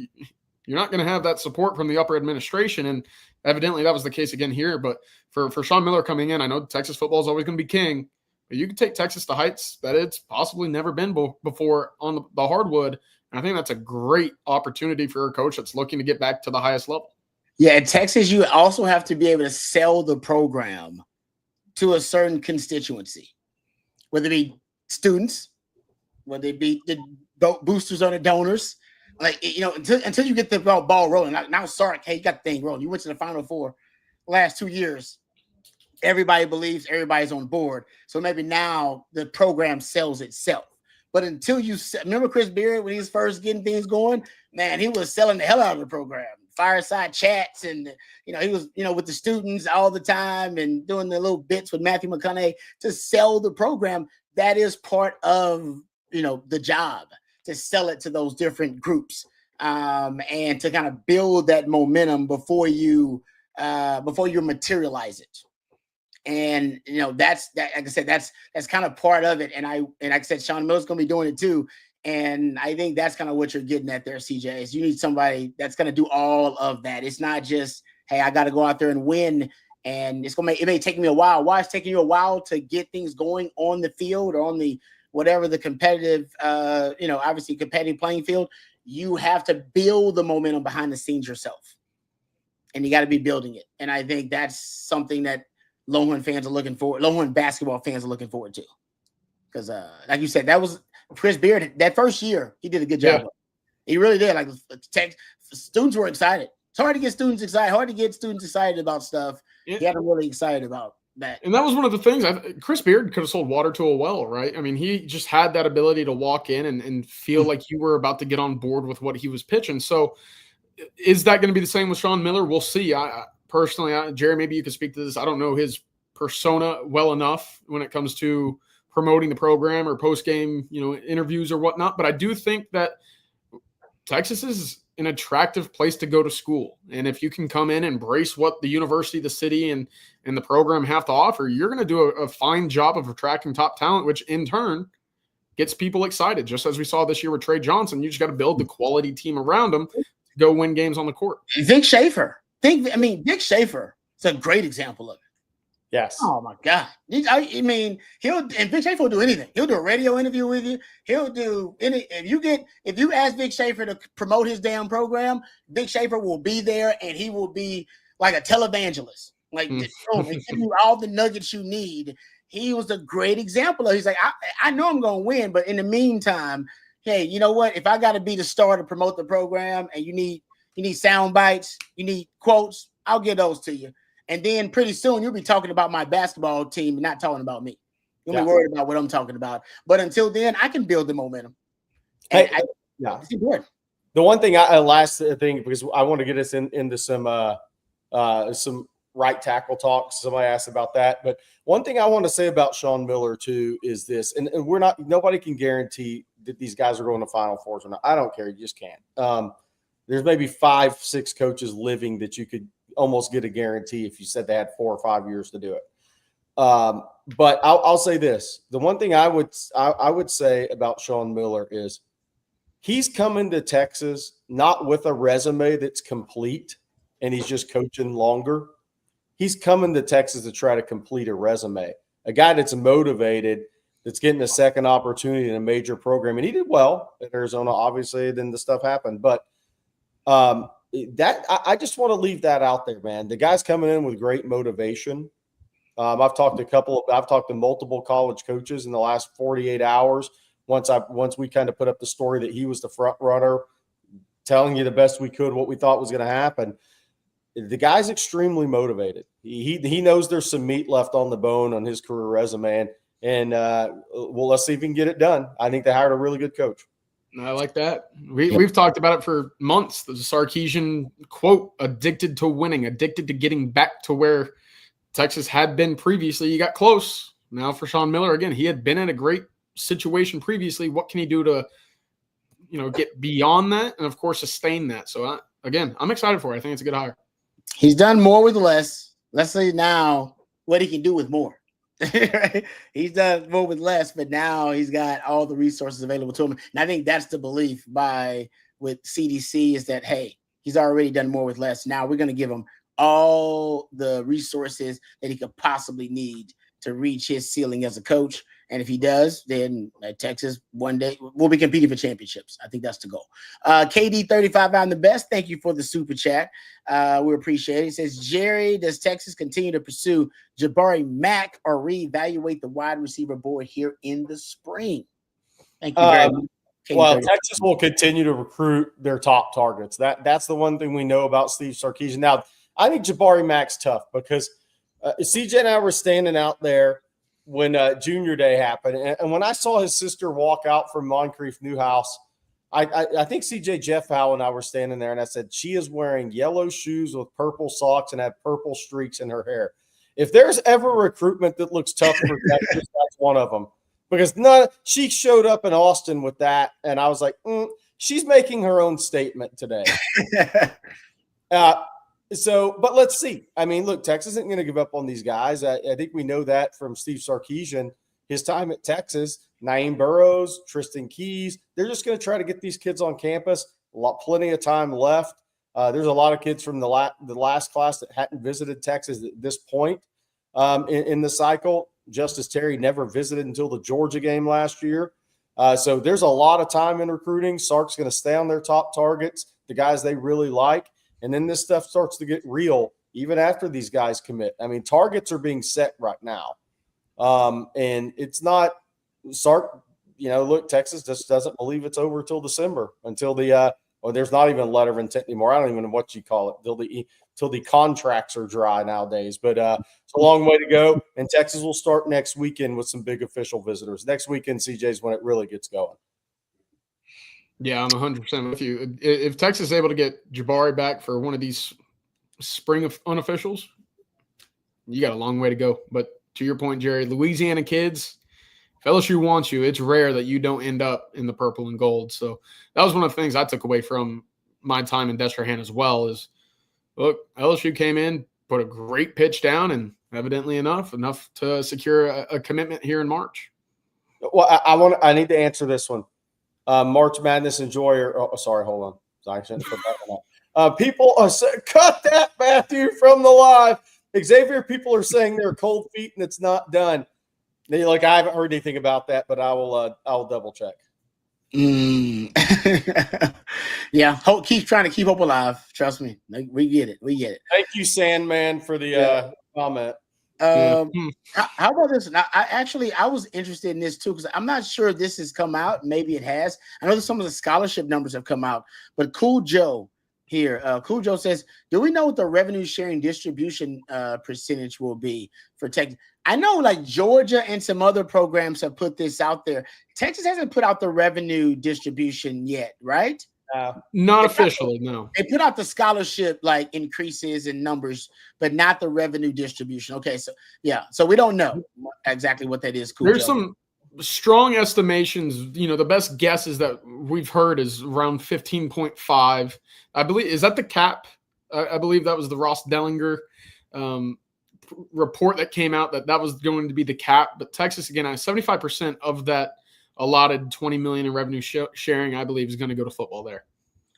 C: not going to have that support from the upper administration, and evidently that was the case again here. But for Sean Miller coming in, I know Texas football is always going to be king, but you can take Texas to heights that it's possibly never been before on the hardwood. And I think that's a great opportunity for a coach that's looking to get back to the highest level.
A: Yeah, at Texas, you also have to be able to sell the program to a certain constituency, whether it be students, whether it be the boosters or the donors. Like, until you get the ball rolling. Now, Sark, hey, you got the thing rolling. You went to the Final Four last 2 years. Everybody believes everybody's on board. So maybe now the program sells itself. But until you remember Chris Beard when he was first getting things going, man, he was selling the hell out of the program. Fireside chats, and he was with the students all the time and doing the little bits with Matthew McConaughey to sell the program. That is part of the job, to sell it to those different groups and to kind of build that momentum before you materialize it. And that's that. Like I said, that's kind of part of it. And like I said, Sean Miller's going to be doing it too. And I think that's kind of what you're getting at there, CJ. Is you need somebody that's going to do all of that. It's not just, hey, I got to go out there and win, and it may take me a while. Why it's taking you a while to get things going on the field or on the whatever the competitive, obviously competitive playing field. You have to build the momentum behind the scenes yourself, and you got to be building it. And I think that's something that Longhorn basketball fans are looking forward to. Because, like you said, that was Chris Beard. That first year, he did a good job. Yeah. He really did. Like, students were excited. It's hard to get students excited about stuff. Yeah. Get them really excited about that.
C: And that was one of the things. Chris Beard could have sold water to a well, right? I mean, he just had that ability to walk in and feel like you were about to get on board with what he was pitching. So is that going to be the same with Sean Miller? We'll see. Personally, Jerry, maybe you could speak to this. I don't know his persona well enough when it comes to promoting the program or post-game, interviews or whatnot. But I do think that Texas is an attractive place to go to school. And if you can come in and embrace what the university, the city, and the program have to offer, you're going to do a fine job of attracting top talent, which in turn gets people excited. Just as we saw this year with Trey Johnson, you just got to build the quality team around him to go win games on the court.
A: Vic Schaefer. Vic Schaefer is a great example of it.
B: Yes.
A: Oh my God. Vic Schaefer will do anything. He'll do a radio interview with you. He'll do if you ask Vic Schaefer to promote his damn program, Vic Schaefer will be there, and he will be like a televangelist. Like, give you all the nuggets you need. He was a great example of. He's like, I know I'm gonna win, but in the meantime, hey, you know what? If I got to be the star to promote the program, and you need sound bites, you need quotes, I'll give those to you. And then pretty soon you'll be talking about my basketball team and not talking about me. You'll be worried about what I'm talking about. But until then, I can build the momentum. And it's important.
B: The one thing last thing, because I want to get us into some right tackle talk. Somebody asked about that. But one thing I want to say about Sean Miller too is this, and nobody can guarantee that these guys are going to Final Fours or not. I don't care. You just can't. There's maybe 5-6 coaches living that you could almost get a guarantee if you said they had 4 or 5 years to do it. But I'll say this: the one thing I would say about Sean Miller is he's coming to Texas not with a resume that's complete. and he's just coaching longer, he's coming to Texas to try to complete a resume. A guy that's motivated, that's getting a second opportunity in a major program, and he did well at Arizona. Obviously, then the stuff happened, but I just want to leave that out there, man. The guy's coming in with great motivation. I've talked to multiple college coaches in the last 48 hours. Once we kind of put up the story that he was the front runner, telling you the best we could what we thought was going to happen. The guy's extremely motivated. He knows there's some meat left on the bone on his career resume, and let's see if he can get it done. I think they hired a really good coach.
C: I like that. We've talked about it for months. The Sarkisian quote: "Addicted to winning, addicted to getting back to where Texas had been previously." You got close. Now for Sean Miller again, he had been in a great situation previously. What can he do to, get beyond that and of course sustain that? So I'm excited for it. I think it's a good hire.
A: He's done more with less. Let's see now what he can do with more. He's done more with less, but now he's got all the resources available to him. And I think that's the belief with CDC is that, hey, he's already done more with less. Now we're going to give him all the resources that he could possibly need to reach his ceiling as a coach. And if he does, then Texas one day will be competing for championships. I think that's the goal. KD35, I'm the best. Thank you for the super chat. We appreciate it. He says, Jerry, does Texas continue to pursue Jabari Mack or reevaluate the wide receiver board here in the spring? Thank you very much.
B: Well, Texas will continue to recruit their top targets. That's the one thing we know about Steve Sarkisian. Now, I think Jabari Mack's tough because CJ and I were standing out there when Junior Day happened. And when I saw his sister walk out from Moncrief Newhouse, I think CJ Jeff Howe and I were standing there, and I said, she is wearing yellow shoes with purple socks and had purple streaks in her hair. If there's ever recruitment that looks tough for Texas, that's one of them. Because she showed up in Austin with that, and I was like, she's making her own statement today. But let's see. I mean, look, Texas isn't going to give up on these guys. I think we know that from Steve Sarkisian, his time at Texas. Naeem Burrows, Tristan Keys, they're just going to try to get these kids on campus. Plenty of time left. There's a lot of kids from the last class that hadn't visited Texas at this point in the cycle. Justice Terry never visited until the Georgia game last year. So there's a lot of time in recruiting. Sark's going to stay on their top targets, the guys they really like. And then this stuff starts to get real even after these guys commit. I mean, targets are being set right now. And it's not Sark, look, Texas just doesn't believe it's over until December, until there's not even a letter of intent anymore. I don't even know what you call it till the contracts are dry nowadays. But it's a long way to go. And Texas will start next weekend with some big official visitors. Next weekend, CJ's when it really gets going.
C: Yeah, I'm 100% with you. If Texas is able to get Jabari back for one of these spring of unofficials, you got a long way to go. But to your point, Jerry, Louisiana kids, if LSU wants you, it's rare that you don't end up in the purple and gold. So that was one of the things I took away from my time in Destrehan as well is, look, LSU came in, put a great pitch down, and evidently enough to secure a commitment here in March.
B: Well, I need to answer this one. March Madness enjoyer. Oh, sorry, hold on. Sorry, I shouldn't put that one up. People are saying, cut that, Matthew, from the live. Xavier, people are saying they're cold feet and it's not done. I haven't heard anything about that, but I'll double check.
A: Yeah, keep trying to keep hope alive. Trust me, we get it.
B: Thank you, Sandman, for the comment.
A: How about this? I was interested in this too because I'm not sure if this has come out. Maybe it has. I know that some of the scholarship numbers have come out, but Cool Joe here, Cool Joe says, "Do we know what the revenue sharing distribution percentage will be for Texas?" I know like Georgia and some other programs have put this out there. Texas hasn't put out the revenue distribution yet, right?
C: Not officially, no.
A: They put out the scholarship like increases in numbers, but not the revenue distribution. Okay, so we don't know exactly what that is. Cool,
C: there's
A: Joe.
C: some strong estimations. The best guesses that we've heard is around 15.5. I believe is that the cap. I believe that was the Ross Dellinger report that came out that was going to be the cap. But Texas again, 75% of that allotted $20 million in revenue sharing, I believe, is going to go to football there.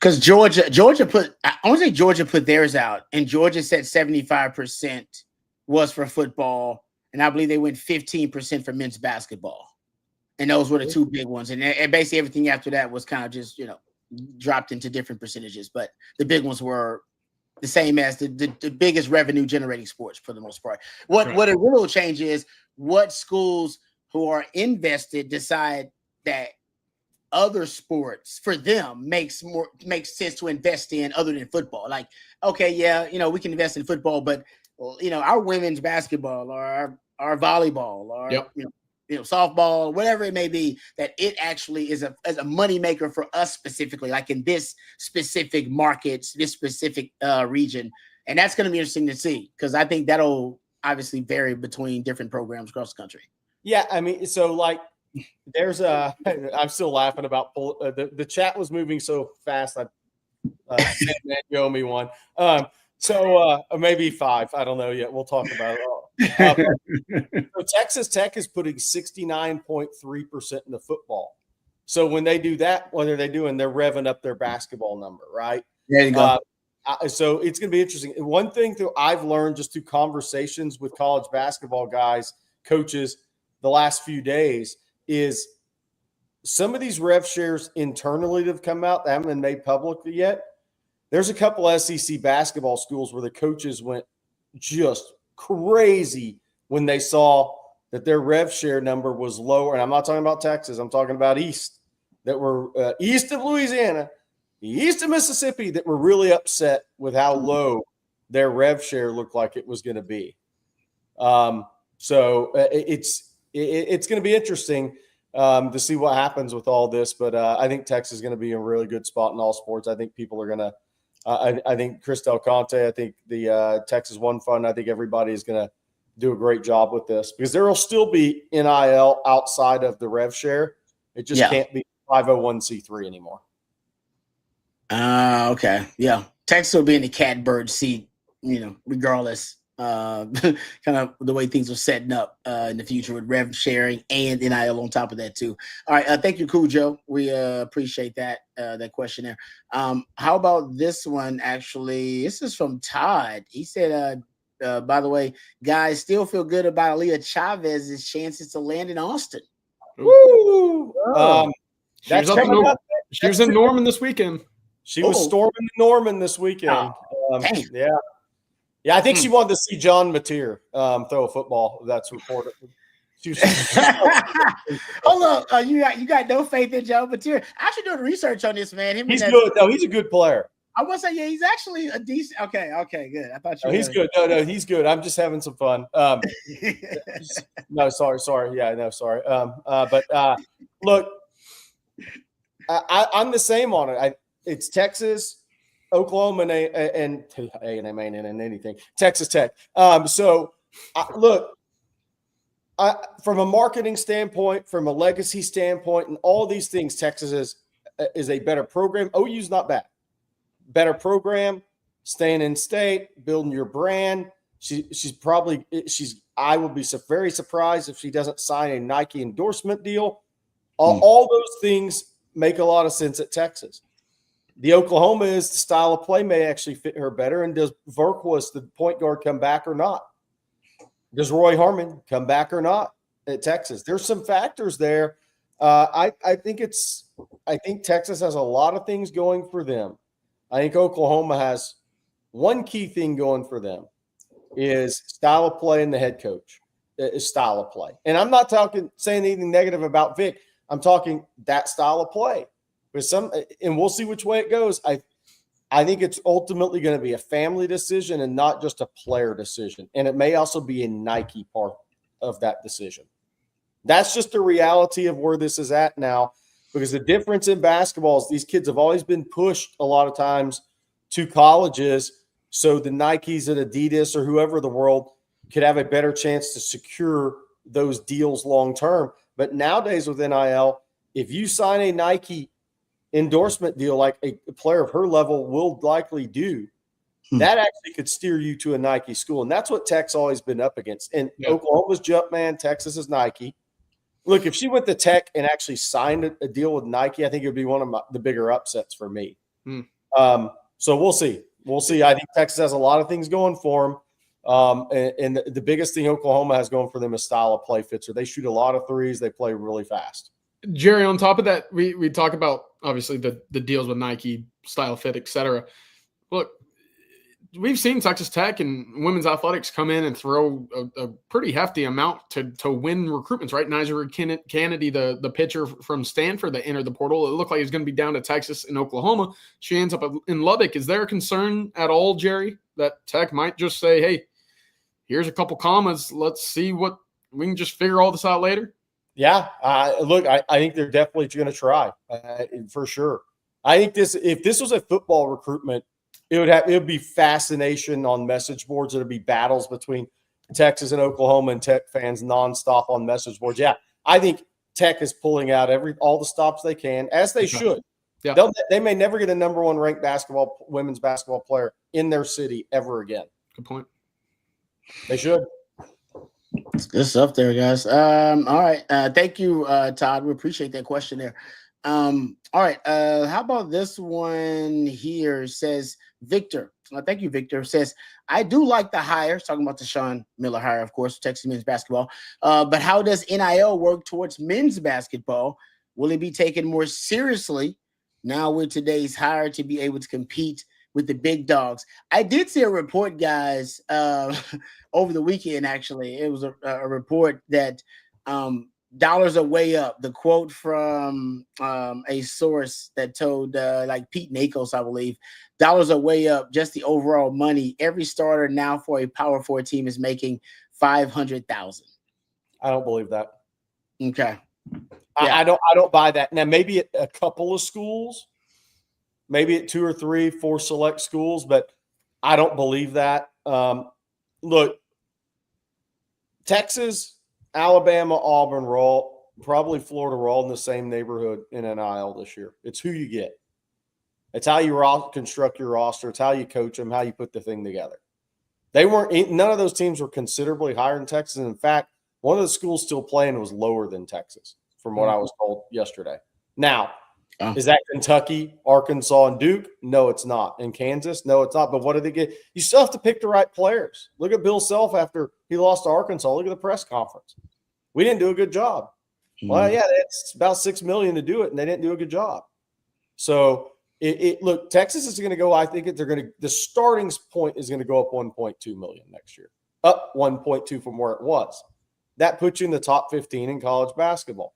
A: Because Georgia put, I want to say Georgia put theirs out, and Georgia said 75% was for football, and I believe they went 15% for men's basketball. And those were the two big ones. And basically everything after that was kind of just, dropped into different percentages. But the big ones were the same as the biggest revenue generating sports for the most part. What a real change is what schools who are invested decide that other sports for them makes sense to invest in other than football. Like, okay, yeah, we can invest in football, but our women's basketball or our volleyball or softball, whatever it may be, that it actually is a money maker for us specifically, like in this specific markets, this specific region. And that's going to be interesting to see, because I think that'll obviously vary between different programs across the country.
B: Yeah, I mean, so like there's I'm still laughing about the chat was moving so fast. You owe me one. So maybe 5. I don't know yet. We'll talk about it all. So Texas Tech is putting 69.3% into football. So when they do that, what are they doing? They're revving up their basketball number, right?
A: There you go.
B: So it's going to be interesting. One thing that I've learned just through conversations with college basketball guys, coaches, the last few days is some of these rev shares internally that have come out that haven't been made public yet. There's a couple SEC basketball schools where the coaches went just crazy when they saw that their rev share number was lower. And I'm not talking about Texas. I'm talking about east, that were east of Louisiana, east of Mississippi, that were really upset with how low their rev share looked like it was going to be. So it's going to be interesting to see what happens with all this. But I think Texas is going to be in a really good spot in all sports. I think people are going to I think Chris Del Conte, I think the Texas One Fund, I think everybody is going to do a great job with this, because there will still be NIL outside of the rev share. It just can't be 501c3 anymore.
A: Okay. Yeah. Texas will be in the catbird seat, regardless. Kind of the way things are setting up in the future with rev sharing and NIL on top of that too. All right, thank you, Cujo. We appreciate that question there. How about this one? Actually, this is from Todd. He said, by the way, guys, still feel good about Aaliyah Chavez's chances to land in Austin.
B: Woo!
C: She was in Norman this weekend.
B: She was storming Norman this weekend. Yeah, I think she wanted to see John Mateer throw a football. That's reported.
A: Hold on, you got no faith in John Mateer? I should do the research on this man.
B: He's good. No, he's a good player.
A: I want to say, he's actually a decent. Okay, good. I thought you.
B: He's good. No, he's good. I'm just having some fun. No, sorry. Yeah, no, sorry. But look, I'm the same on it. It's Texas, Oklahoma, and A&M ain't in anything. Texas Tech. Look, from a marketing standpoint, from a legacy standpoint, and all these things, Texas is a better program. OU's not bad. Better program, staying in state, building your brand. I would be very surprised if she doesn't sign a Nike endorsement deal. All those things make a lot of sense at Texas. The Oklahoma is the style of play may actually fit her better. And does Verquist, the point guard, come back or not? Does Roy Harmon come back or not at Texas? There's some factors there. I think Texas has a lot of things going for them. I think Oklahoma has one key thing going for them is style of play and the head coach is style of play. And I'm not saying anything negative about Vic. I'm talking that style of play. And we'll see which way it goes. I think it's ultimately going to be a family decision and not just a player decision. And it may also be a Nike part of that decision. That's just the reality of where this is at now, because the difference in basketball is these kids have always been pushed a lot of times to colleges so the Nikes and Adidas or whoever the world could have a better chance to secure those deals long term. But nowadays with NIL, if you sign a Nike endorsement deal like a player of her level will likely do, that actually could steer you to a Nike school. And that's what Tech's always been up against. And Oklahoma's Jumpman, Texas is Nike. Look, if she went to Tech and actually signed a deal with Nike, I think it would be one of the bigger upsets for me. So we'll see. We'll see. I think Texas has a lot of things going for them. And the biggest thing Oklahoma has going for them is style of play, Fitzer. They shoot a lot of threes. They play really fast.
C: Jerry, on top of that, we talk about obviously the deals with Nike, style fit, etc. Look, we've seen Texas Tech and women's athletics come in and throw a pretty hefty amount to win recruitments, right? Nyjah Kennedy, the pitcher from Stanford that entered the portal, it looked like he's going to be down to Texas and Oklahoma. She ends up in Lubbock. Is there a concern at all, Jerry, that Tech might just say, hey, here's a couple commas. Let's see what we can just figure all this out later?
B: Yeah. Look, I think they're definitely going to try for sure. I think if this was a football recruitment, it would be fascination on message boards. It would be battles between Texas and Oklahoma and Tech fans nonstop on message boards. Yeah, I think Tech is pulling out all the stops they can, as they should. Yeah. They may never get a number one ranked women's basketball player in their city ever again.
C: Good point.
B: They should.
A: It's good stuff there, guys. All right. Thank you, Todd. We appreciate that question there. All right. How about this one here? Says Victor. Thank you, Victor. Says, I do like the hire. Talking about the Sean Miller hire, of course, Texas men's basketball. But how does NIL work towards men's basketball? Will it be taken more seriously now with today's hire to be able to compete with the big dogs? I did see a report, guys, over the weekend, actually. It was a report that dollars are way up. The quote from a source that told like Pete Nakos, I believe, dollars are way up. Just the overall money. Every starter now for a Power 4 team is making $500,000.
B: I don't believe that.
A: Okay.
B: Yeah. I don't buy that. Now, maybe at a couple of schools, maybe at 2 or 3, 4 select schools, but I don't believe that. Look, Texas, Alabama, Auburn, probably Florida, were all in the same neighborhood in NIL this year. It's who you get. It's how you construct your roster. It's how you coach them, how you put the thing together. None of those teams were considerably higher than Texas. And in fact, one of the schools still playing was lower than Texas, from what I was told yesterday. Now, is that Kentucky, Arkansas, and Duke? No, it's not. And Kansas? No, it's not. But what did they get? You still have to pick the right players. Look at Bill Self after he lost to Arkansas. Look at the press conference. We didn't do a good job. Well, yeah, it's about $6 million to do it, and they didn't do a good job. So, look, Texas is going to go. I think the starting point is going to go up $1.2 million next year, up 1.2 from where it was. That puts you in the top 15 in college basketball.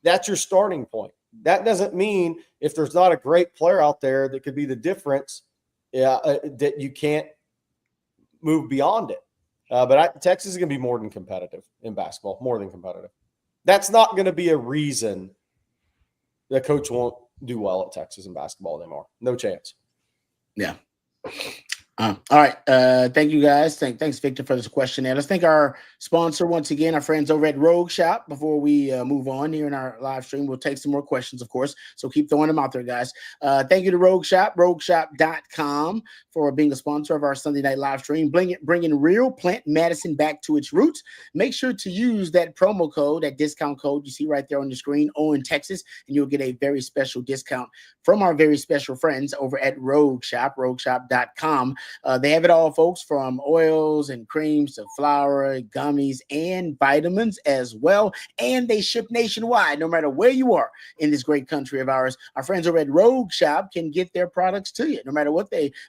B: That's your starting point. That doesn't mean if there's not a great player out there that could be the difference, that you can't move beyond it. But Texas is going to be more than competitive in basketball, more than competitive. That's not going to be a reason the coach won't do well at Texas in basketball anymore. No chance.
A: Yeah. All right. Thank you, guys. Thanks, Victor, for this question. And let's thank our sponsor once again, our friends over at Rogue Shop. Before we move on here in our live stream, we'll take some more questions, of course. So keep throwing them out there, guys. Thank you to Rogue Shop, rogueshop.com, for being a sponsor of our Sunday night live stream, bringing real plant medicine back to its roots. Make sure to use that promo code, that discount code you see right there on the screen, OWEN Texas, and you'll get a very special discount from our very special friends over at Rogue Shop, rogueshop.com. They have it all, folks, from oils and creams to flour, gummies, and vitamins as well. And they ship nationwide, no matter where you are in this great country of ours. Our friends over at Rogue Shop can get their products to you, no matter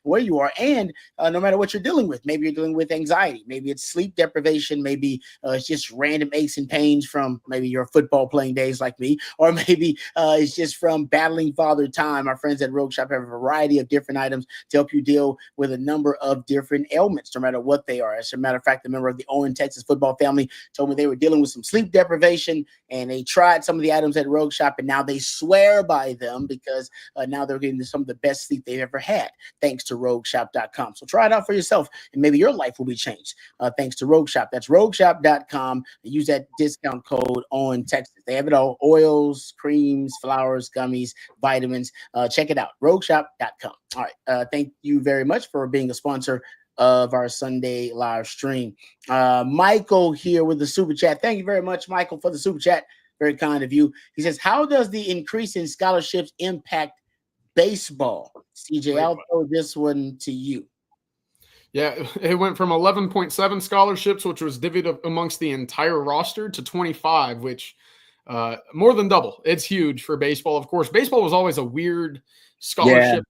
A: where you are, and no matter what you're dealing with. Maybe you're dealing with anxiety. Maybe it's sleep deprivation. Maybe it's just random aches and pains from maybe your football playing days like me, or maybe it's just from battling father time. Our friends at Rogue Shop have a variety of different items to help you deal with a number of different ailments, no matter what they are. As a matter of fact, a member of the OWEN Texas football family told me they were dealing with some sleep deprivation, and they tried some of the items at Rogue Shop, and now they swear by them because now they're getting some of the best sleep they've ever had, thanks to rogueshop.com. So try it out for yourself, and maybe your life will be changed thanks to Rogue Shop. That's rogueshop.com. Use that discount code OWEN Texas. They have it all: oils, creams, flours, gummies, vitamins. Check it out, rogueshop.com. All right. Thank you very much for being a sponsor of our Sunday live stream. Michael here with the super chat. Thank you very much, Michael, for the super chat. Very kind of you. He says, how does the increase in scholarships impact baseball. CJ,
C: Great
A: I'll
C: one.
A: throw this one to you.
C: Yeah, it went from 11.7 scholarships, which was divvied up amongst the entire roster, to 25, which more than double. It's huge for baseball. Of course, baseball was always a weird scholarship.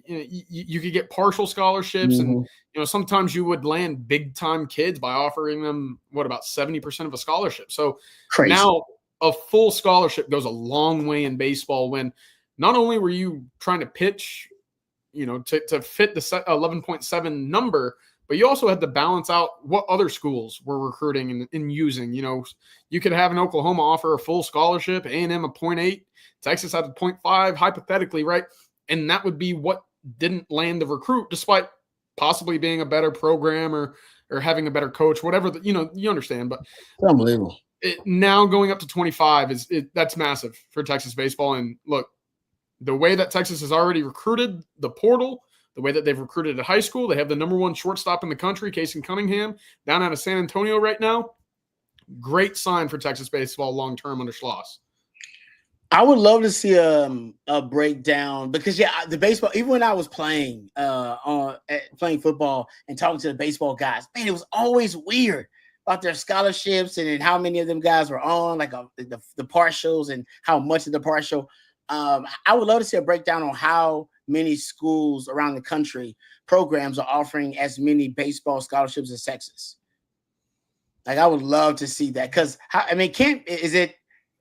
C: You could get partial scholarships, and sometimes you would land big time kids by offering them about 70% of a scholarship. So
A: Crazy.
C: now a full scholarship goes a long way in baseball. When not only were you trying to pitch, to fit the 11.7 number, but you also had to balance out what other schools were recruiting and using. You could have an Oklahoma offer a full scholarship, A&M a 0.8, Texas had a 0.5, hypothetically, right? And that would be what didn't land the recruit, despite possibly being a better program or having a better coach, whatever. You understand. But
A: unbelievable.
C: Now going up to 25 that's massive for Texas baseball. And look, the way that Texas has already recruited the portal, the way that they've recruited at high school, they have the number one shortstop in the country, Casey Cunningham, down out of San Antonio right now. Great sign for Texas baseball long-term under Schloss.
A: I would love to see a breakdown because the baseball. Even when I was playing playing football and talking to the baseball guys, man, it was always weird about their scholarships and how many of them guys were on, like the partials and how much of the partial. I would love to see a breakdown on how many schools around the country programs are offering as many baseball scholarships as Texas. Like, I would love to see that because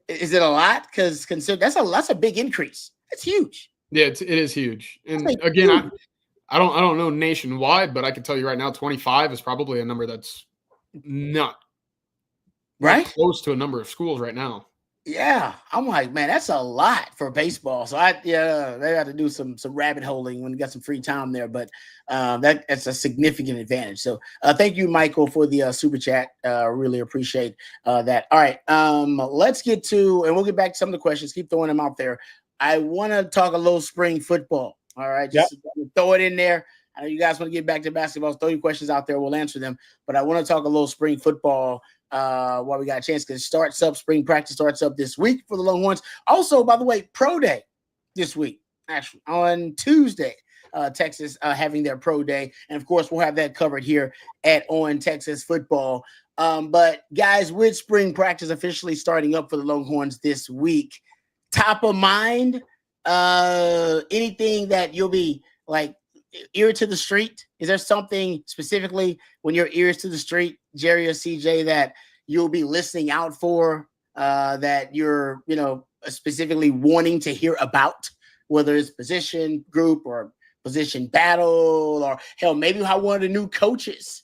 A: is it a lot? Because consider that's a big increase. That's huge.
C: Yeah, it is huge. And again, huge. I don't know nationwide, but I can tell you right now, 25 is probably a number that's not close to a number of schools right now.
A: Yeah, I'm like, man, that's a lot for baseball. So they got to do some rabbit holing when you got some free time there. But that's a significant advantage. So thank you, Michael, for the super chat. Really appreciate that. All right, let's get to, and we'll get back to some of the questions. Keep throwing them out there. I want to talk a little spring football. All right, just throw it in there. I know you guys want to get back to basketball. So throw your questions out there. We'll answer them. But I want to talk a little spring football while we got a chance, because spring practice starts up this week for the Longhorns. Also, by the way, pro day this week, actually on Tuesday, Texas having their pro day. And of course, we'll have that covered here at On Texas Football. But guys, with spring practice officially starting up for the Longhorns this week, top of mind, anything that you'll be like ear to the street? Is there something specifically when you're ears to the street, Jerry or CJ, that you'll be listening out for, that you're, specifically wanting to hear about, whether it's position group or position battle, or hell, maybe how one of the new coaches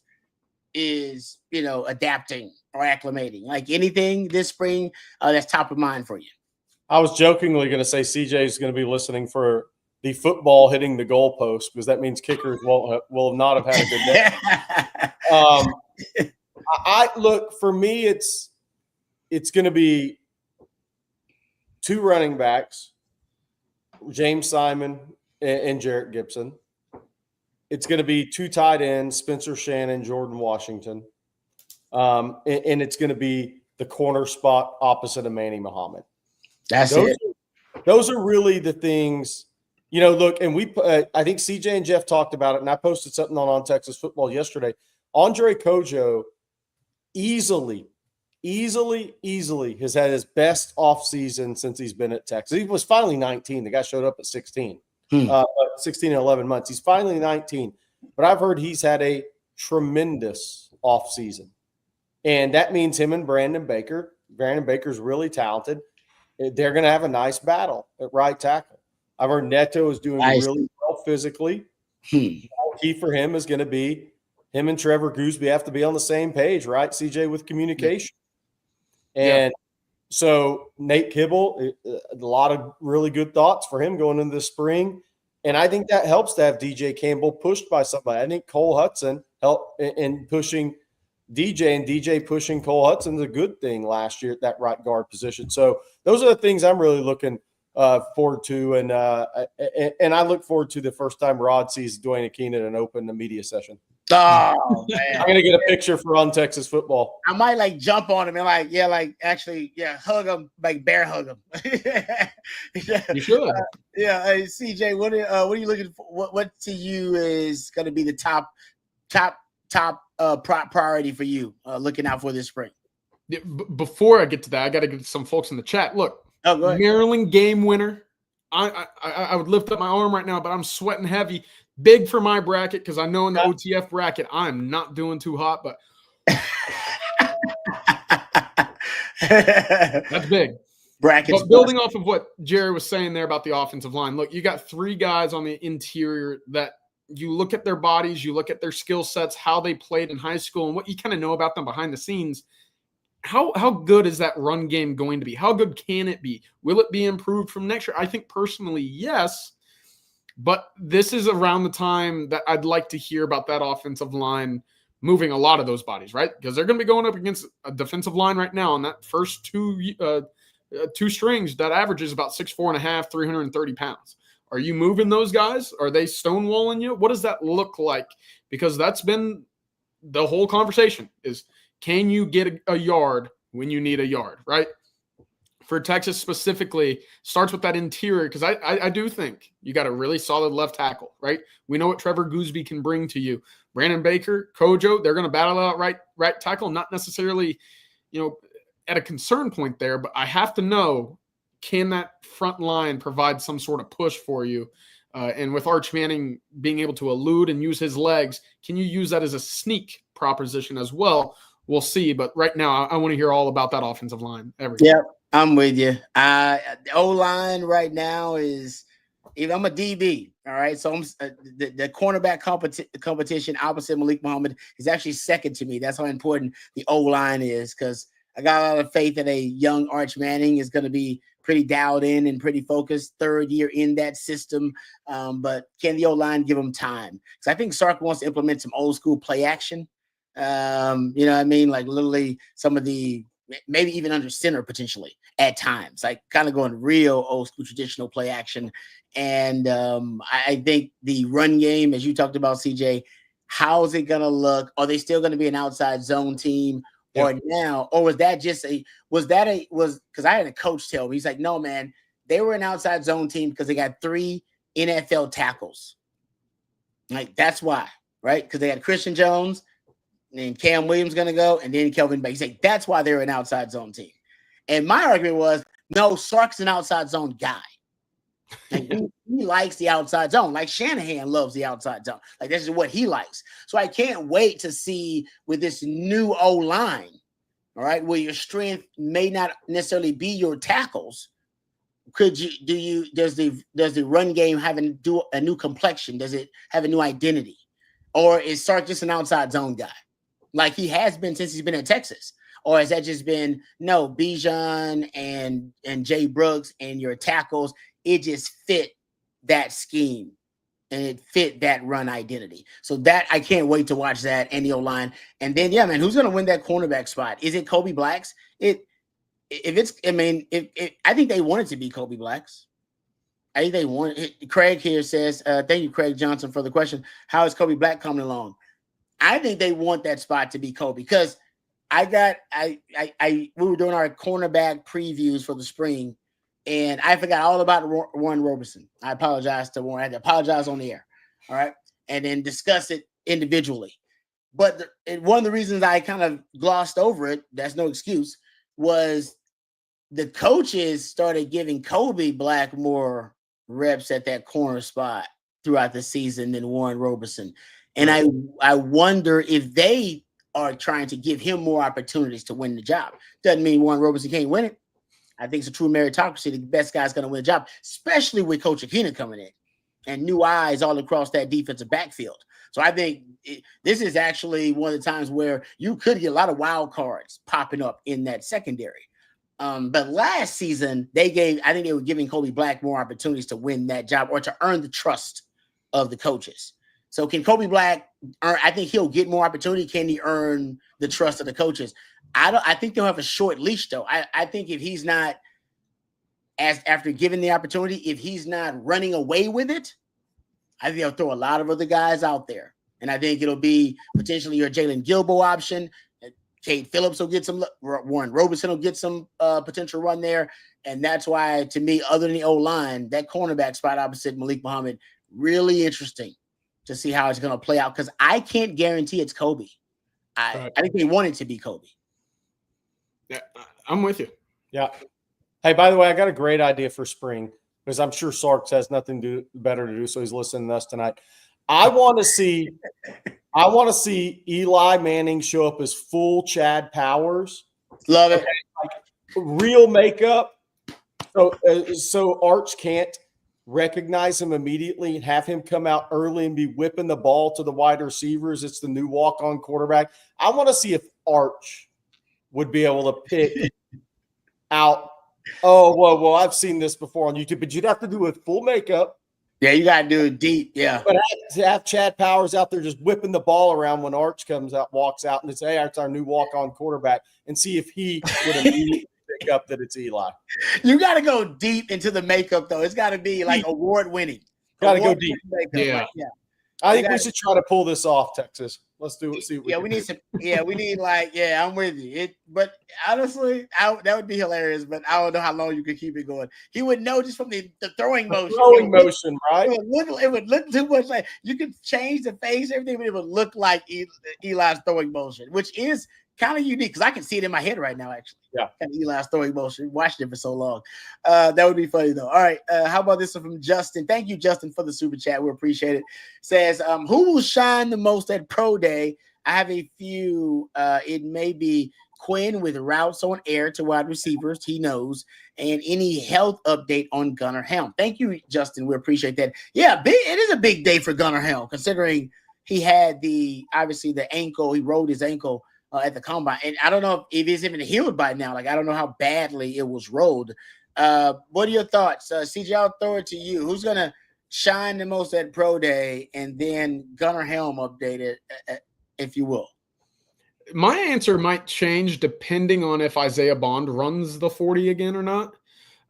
A: is, adapting or acclimating, like anything this spring that's top of mind for you?
B: I was jokingly going to say CJ is going to be listening for the football hitting the goalpost, because that means kickers will not have had a good day. I look, for me, it's going to be two running backs, James Simon and Jarrett Gibson. It's going to be two tight ends, Spencer Shannon, Jordan Washington. And it's going to be the corner spot opposite of Manny Muhammad. Those are really the things, look, and I think CJ and Jeff talked about it, and I posted something on Texas Football yesterday. Andre Kojo easily has had his best offseason since he's been at Texas. He was finally 19. The guy showed up at 16, 16 and 11 months. He's finally 19. But I've heard he's had a tremendous offseason. And that means him and Brandon Baker. Brandon Baker's really talented. They're going to have a nice battle at right tackle. I've heard Neto is doing really well physically. The key for him is going to be him and Trevor Gooseby have to be on the same page, right, CJ, with communication. And so Nate Kibble, a lot of really good thoughts for him going into the spring. And I think that helps to have DJ Campbell pushed by somebody. I think Cole Hudson helped in pushing DJ, and DJ pushing Cole Hudson's a good thing last year at that right guard position. So those are the things I'm really looking forward to. And I look forward to the first time Rod sees Dwayne Akeen at an open media session.
A: Oh man,
B: I'm gonna get a picture for On Texas Football.
A: I might like jump on him and hug him, like bear hug him. Yeah.
C: You should.
A: Yeah, hey, CJ, what are you looking for? What to you is going to be the top priority for you looking out for this spring?
C: Before I get to that, I got to get some folks in the chat. Look,
A: go ahead.
C: Maryland game winner. I would lift up my arm right now, but I'm sweating heavy. Big for my bracket because I know in the OTF bracket I'm not doing too hot, but that's big.
A: Brackets.
C: But building off of what Jerry was saying there about the offensive line, look, you got 3 guys on the interior that you look at their bodies, you look at their skill sets, how they played in high school, and what you kind of know about them behind the scenes. How good is that run game going to be? How good can it be? Will it be improved from next year? I think personally, yes. But this is around the time that I'd like to hear about that offensive line moving a lot of those bodies, right? Because they're going to be going up against a defensive line right now on that first two strings that averages about 6'4.5", 330 pounds. Are you moving those guys? Are they stonewalling you? What does that look like? Because that's been the whole conversation is, can you get a yard when you need a yard, right? For Texas specifically, starts with that interior because I do think you got a really solid left tackle, right? We know what Trevor Gooseby can bring to you. Brandon Baker, Kojo, they're going to battle out right tackle, not necessarily, at a concern point there, but I have to know, can that front line provide some sort of push for you? And with Arch Manning being able to elude and use his legs, can you use that as a sneak proposition as well? We'll see. But right now, I want to hear all about that offensive line.
A: Yep, I'm with you. The O-line right now is, if I'm a DB, all right, so I'm the cornerback competition opposite Malik Muhammad is actually second to me. That's how important the O-line is, because I got a lot of faith that a young Arch Manning is going to be pretty dialed in and pretty focused, 3rd year in that system. But can the O-line give him time? Because I think Sark wants to implement some old school play action. You know what I mean? Like literally some of the, maybe even under center potentially at times, like kind of going real old school traditional play action. And I think the run game, as you talked about, CJ, how is it going to look? Are they still going to be an outside zone team? Or now, or was because I had a coach tell me, he's like, no, man, they were an outside zone team because they got 3 NFL tackles. Like, that's why, right? Because they had Christian Jones, and Cam Williams going to go, and then Kelvin Bates. He's like, that's why they're an outside zone team. And my argument was, no, Sark's an outside zone guy. Like, he likes the outside zone. Like Shanahan loves the outside zone. Like, this is what he likes. So I can't wait to see with this new O-line, all right, where your strength may not necessarily be your tackles. Does the run game have a new complexion? Does it have a new identity? Or is Sark just an outside zone guy? Like he has been since he's been at Texas. Or has that just been, no, Bijan and Jay Brooks and your tackles, it just fit that scheme and it fit that run identity. So that I can't wait to watch that and the O-line. And then, yeah, man, who's going to win that cornerback spot? Is it Kobe Blacks? I think they want it to be Kobe Blacks. I think they want it. Craig here says, thank you, Craig Johnson, for the question. How is Kobe Black coming along? I think they want that spot to be Kobe because we were doing our cornerback previews for the spring, and I forgot all about Warren Roberson. I apologize to Warren. I had to apologize on the air. All right. And then discuss it individually. But one of the reasons I kind of glossed over it, that's no excuse, was the coaches started giving Kobe Black more reps at that corner spot throughout the season than Warren Roberson. And I wonder if they are trying to give him more opportunities to win the job. Doesn't mean Warren Roberson can't win it. I think it's a true meritocracy. The best guy's going to win the job, especially with Coach Akina coming in and new eyes all across that defensive backfield. So I think this is actually one of the times where you could get a lot of wild cards popping up in that secondary. But last season, I think they were giving Kobe Black more opportunities to win that job or to earn the trust of the coaches. So can Kobe Black earn? I think he'll get more opportunity. Can he earn the trust of the coaches? I think they'll have a short leash, though. I think if he's not, after given the opportunity, if he's not running away with it, I think they'll throw a lot of other guys out there And I think it'll be potentially your Jalen Gilbo option. Cade Phillips will get some. Warren Roberson will get some potential run there. And that's why, to me, other than the O-line, that cornerback spot opposite Malik Muhammad, really interesting to see how it's going to play out, because I can't guarantee it's Kobe. I think they want it to be Kobe.
C: Yeah, I'm with you.
B: Yeah. Hey, by the way, I got a great idea for spring, because I'm sure Sarks has nothing better to do, so he's listening to us tonight. I want to see Eli Manning show up as full Chad Powers.
A: Love it.
B: Okay, like real makeup. So Arch can't recognize him immediately and have him come out early and be whipping the ball to the wide receivers. It's the new walk-on quarterback. I want to see if Arch would be able to pick out. Oh, well, I've seen this before on YouTube, but you'd have to do it full makeup.
A: Yeah, you got to do it deep. Yeah.
B: But to have Chad Powers out there just whipping the ball around when Arch walks out and say, hey, it's our new walk-on quarterback, and see if he would immediately pick up that it's Eli.
A: You got to go deep into the makeup, though. It's got to be like award-winning.
B: Got to go deep.
C: Yeah.
A: Yeah.
B: I think we should try to pull this off, Texas. Let's do it. See what
A: we need some. Yeah, we need I'm with you. But honestly, that would be hilarious. But I don't know how long you could keep it going. He would know just from the throwing motion.
B: Right?
A: It would look too much like you could change the face, everything, but it would look like Eli's throwing motion, which is kind of unique because I can see it in my head right now. Actually,
B: yeah,
A: kind of Eli's throwing motion. Watched it for so long. That would be funny though. All right, how about this one from Justin? Thank you, Justin, for the super chat. We appreciate it. Says, who will shine the most at Pro Day? I have a few. It may be Quinn with routes on air to wide receivers. He knows. And any health update on Gunnar Helm. Thank you, Justin. We appreciate that. Yeah, it is a big day for Gunnar Helm, considering he had obviously the ankle. He rolled his ankle at the combine. And I don't know if it's even healed by now. Like, I don't know how badly it was rolled. What are your thoughts? CJ, I'll throw it to you. Who's going to shine the most at Pro Day? And then Gunnar Helm updated, if you will.
C: My answer might change depending on if Isaiah Bond runs the 40 again or not.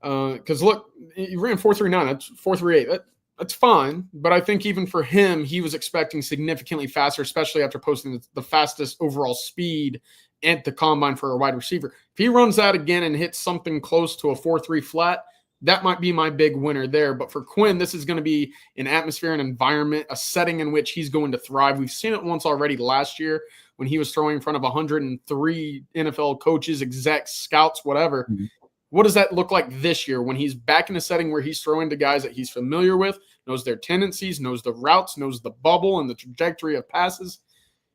C: Because look, he ran 4.39. That's 4.38. That's fine. But I think even for him, he was expecting significantly faster, especially after posting the fastest overall speed at the combine for a wide receiver. If he runs that again and hits something close to a 4.3 flat, that might be my big winner there. But for Quinn, this is going to be an atmosphere, an environment, a setting in which he's going to thrive. We've seen it once already last year when he was throwing in front of 103 NFL coaches, execs, scouts, whatever. Mm-hmm. What does that look like this year when he's back in a setting where he's throwing to guys that he's familiar with, knows their tendencies, knows the routes, knows the bubble and the trajectory of passes?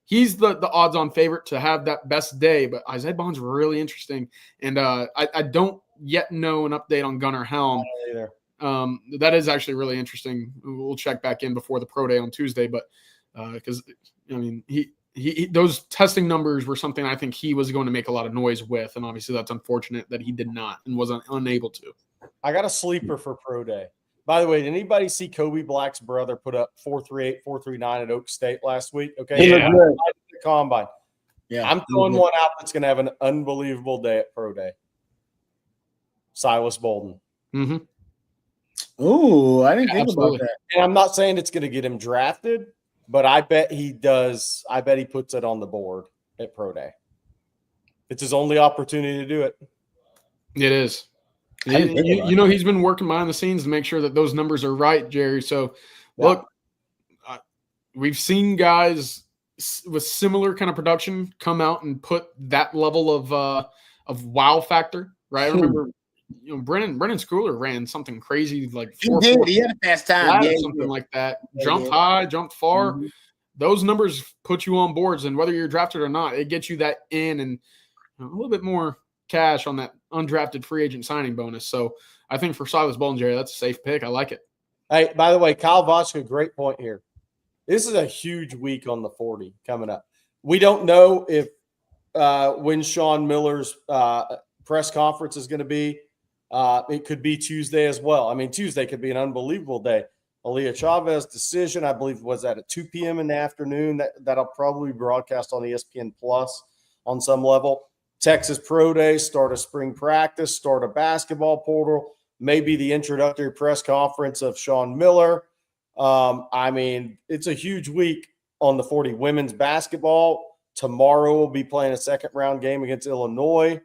C: He's the odds-on favorite to have that best day, but Isaiah Bond's really interesting. And I don't yet know an update on Gunnar Helm. That is actually really interesting. We'll check back in before the pro day on Tuesday, but because I mean he those testing numbers were something I think he was going to make a lot of noise with, and obviously that's unfortunate that he did not and was unable to.
B: I got a sleeper for pro day. By the way, did anybody see Kobe Black's brother put up 4.38, 4.39 at Oak State last week? Okay,
A: yeah.
B: The combine.
A: Yeah,
B: I'm throwing one out that's going to have an unbelievable day at pro day. Silas Bolden.
C: Mm-hmm.
A: Oh, I didn't think about that.
B: And I'm not saying it's going to get him drafted, but I bet he does. I bet he puts it on the board at pro day. It's his only opportunity to do it.
C: It is. You know, he's been working behind the scenes to make sure that those numbers are right, Jerry. So, look, we've seen guys with similar kind of production come out and put that level of wow factor, right? I remember, Brennan Schooler ran something crazy like 4.
A: He had a fast time,
C: something like that. Jumped high, jumped far. Mm-hmm. Those numbers put you on boards, and whether you're drafted or not, it gets you that in and a little bit more cash on that undrafted free agent signing bonus. So I think for Silas Bolden, Jerry, that's a safe pick. I like it.
B: Hey, by the way, Kyle Voska, great point here. This is a huge week on the 40 coming up. We don't know if when Sean Miller's press conference is going to be. It could be Tuesday as well. I mean, Tuesday could be an unbelievable day. Aaliyah Chavez decision, I believe, was at 2 p.m. in the afternoon. That'll probably be broadcast on ESPN Plus on some level. Texas Pro Day, start a spring practice, start a basketball portal, maybe the introductory press conference of Sean Miller. I mean, it's a huge week on the 40. Women's basketball tomorrow will be playing a second-round game against Illinois.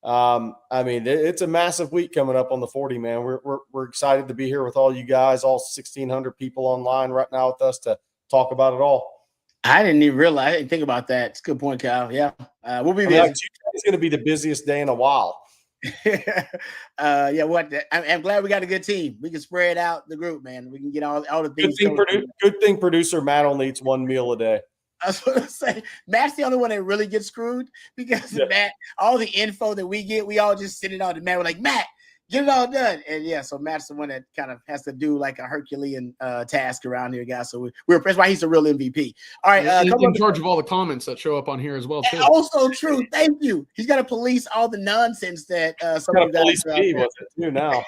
B: I mean, it's a massive week coming up on the 40, man. We're excited to be here with all you guys, all 1,600 people online right now with us to talk about it all.
A: I didn't even realize. I didn't think about that. It's a good point, Kyle. Yeah, we'll be busy.
B: It's going to be the busiest day in a while.
A: Yeah, I'm glad we got a good team. We can spread out the group, man. We can get all the things.
B: Good thing producer Matt only eats one meal a day.
A: I was going to say, Matt's the only one that really gets screwed because of Matt. All the info that we get, we all just send it on to Matt. We're like, Matt, get it all done. And yeah, so Matt's the one that kind of has to do like a Herculean task around here, guys. So we're impressed. Why he's a real MVP. All right.
C: He's in charge of all the comments that show up on here as well, too.
A: Also true. Thank you. He's got to police all the nonsense that some of the guys
B: with it too now.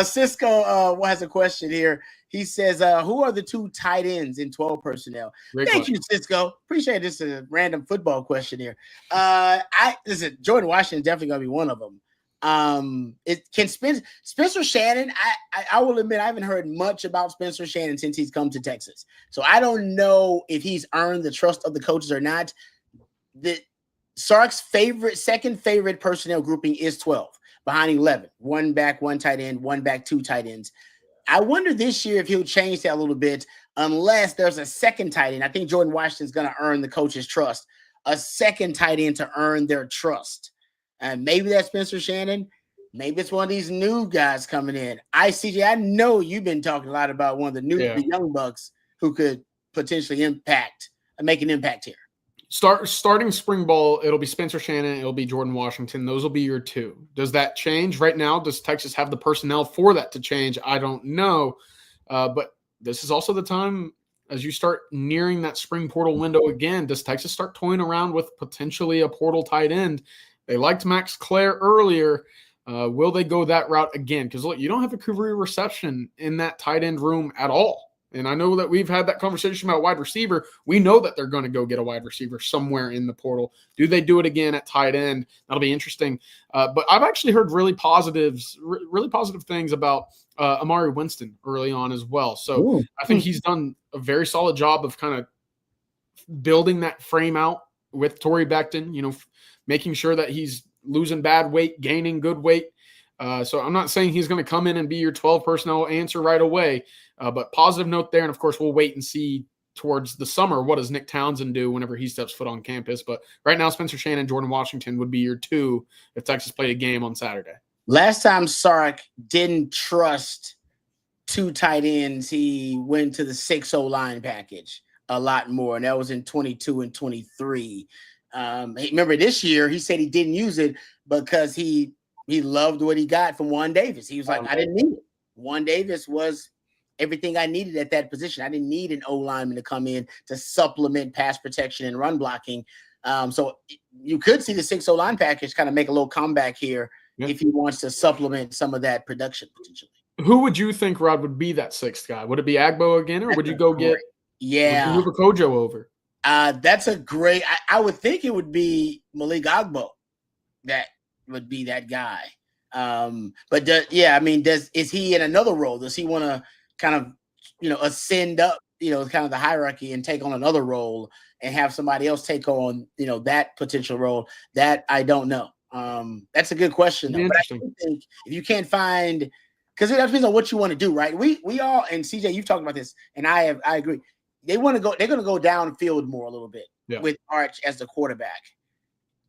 A: Cisco has a question here. He says, who are the 2 tight ends in 12 personnel? Thank you, Cisco. Appreciate this. Is a random football question here. Listen, Jordan Washington is definitely going to be one of them. It can Spencer Shannon. I will admit I haven't heard much about Spencer Shannon since he's come to Texas. So I don't know if he's earned the trust of the coaches or not. The Sark's second favorite personnel grouping is 12 behind 11. 1 back, 1 tight end, 1 back, 2 tight ends. I wonder this year if he'll change that a little bit, unless there's a second tight end. I think Jordan Washington's going to earn the coach's trust. A second tight end to earn their trust. And maybe that's Spencer Shannon. Maybe it's one of these new guys coming in. CJ, I know you've been talking a lot about one of the young bucks who could potentially make an impact here.
C: Starting spring ball, it'll be Spencer Shannon, it'll be Jordan Washington. Those will be your 2. Does that change right now? Does Texas have the personnel for that to change? I don't know. But this is also the time as you start nearing that spring portal window again. Does Texas start toying around with potentially a portal tight end? They liked Max Clare earlier. Will they go that route again? Because look, you don't have a career reception in that tight end room at all. And I know that we've had that conversation about wide receiver. We know that they're going to go get a wide receiver somewhere in the portal. Do they do it again at tight end? That'll be interesting. But I've actually heard really positive things about Amari Winston early on as well. So I think he's done a very solid job of kind of building that frame out with Torrey Becton, making sure that he's losing bad weight, gaining good weight. So I'm not saying he's going to come in and be your 12 personnel answer right away, but positive note there. And of course, we'll wait and see towards the summer, what does Nick Townsend do whenever he steps foot on campus? But right now, Spencer Shannon, Jordan Washington would be your 2 if Texas played a game on Saturday.
A: Last time Sark didn't trust 2 tight ends, he went to the 6-0 line package a lot more, and that was in 22 and 23. Remember this year, he said he didn't use it because he loved what he got from Juan Davis. He was like, I didn't need it. Juan Davis was everything I needed at that position. I didn't need an O lineman to come in to supplement pass protection and run blocking. So you could see the 6-0 line package kind of make a little comeback here if he wants to supplement some of that production potentially.
C: Who would you think, Rod, would be that 6th guy? Would it be Agbo again, or would you go get would you move a Kojo over?
A: That's a great – I would think it would be Malik Agbo that would be that guy. Is he in another role? Does he want to kind of, ascend up, kind of the hierarchy and take on another role and have somebody else take on, that potential role? That I don't know. That's a good question, though. But I think if you can't find – because it depends on what you want to do, right? We all – and CJ, you've talked about this, and I agree. They're going to go downfield more a little bit with Arch as the quarterback.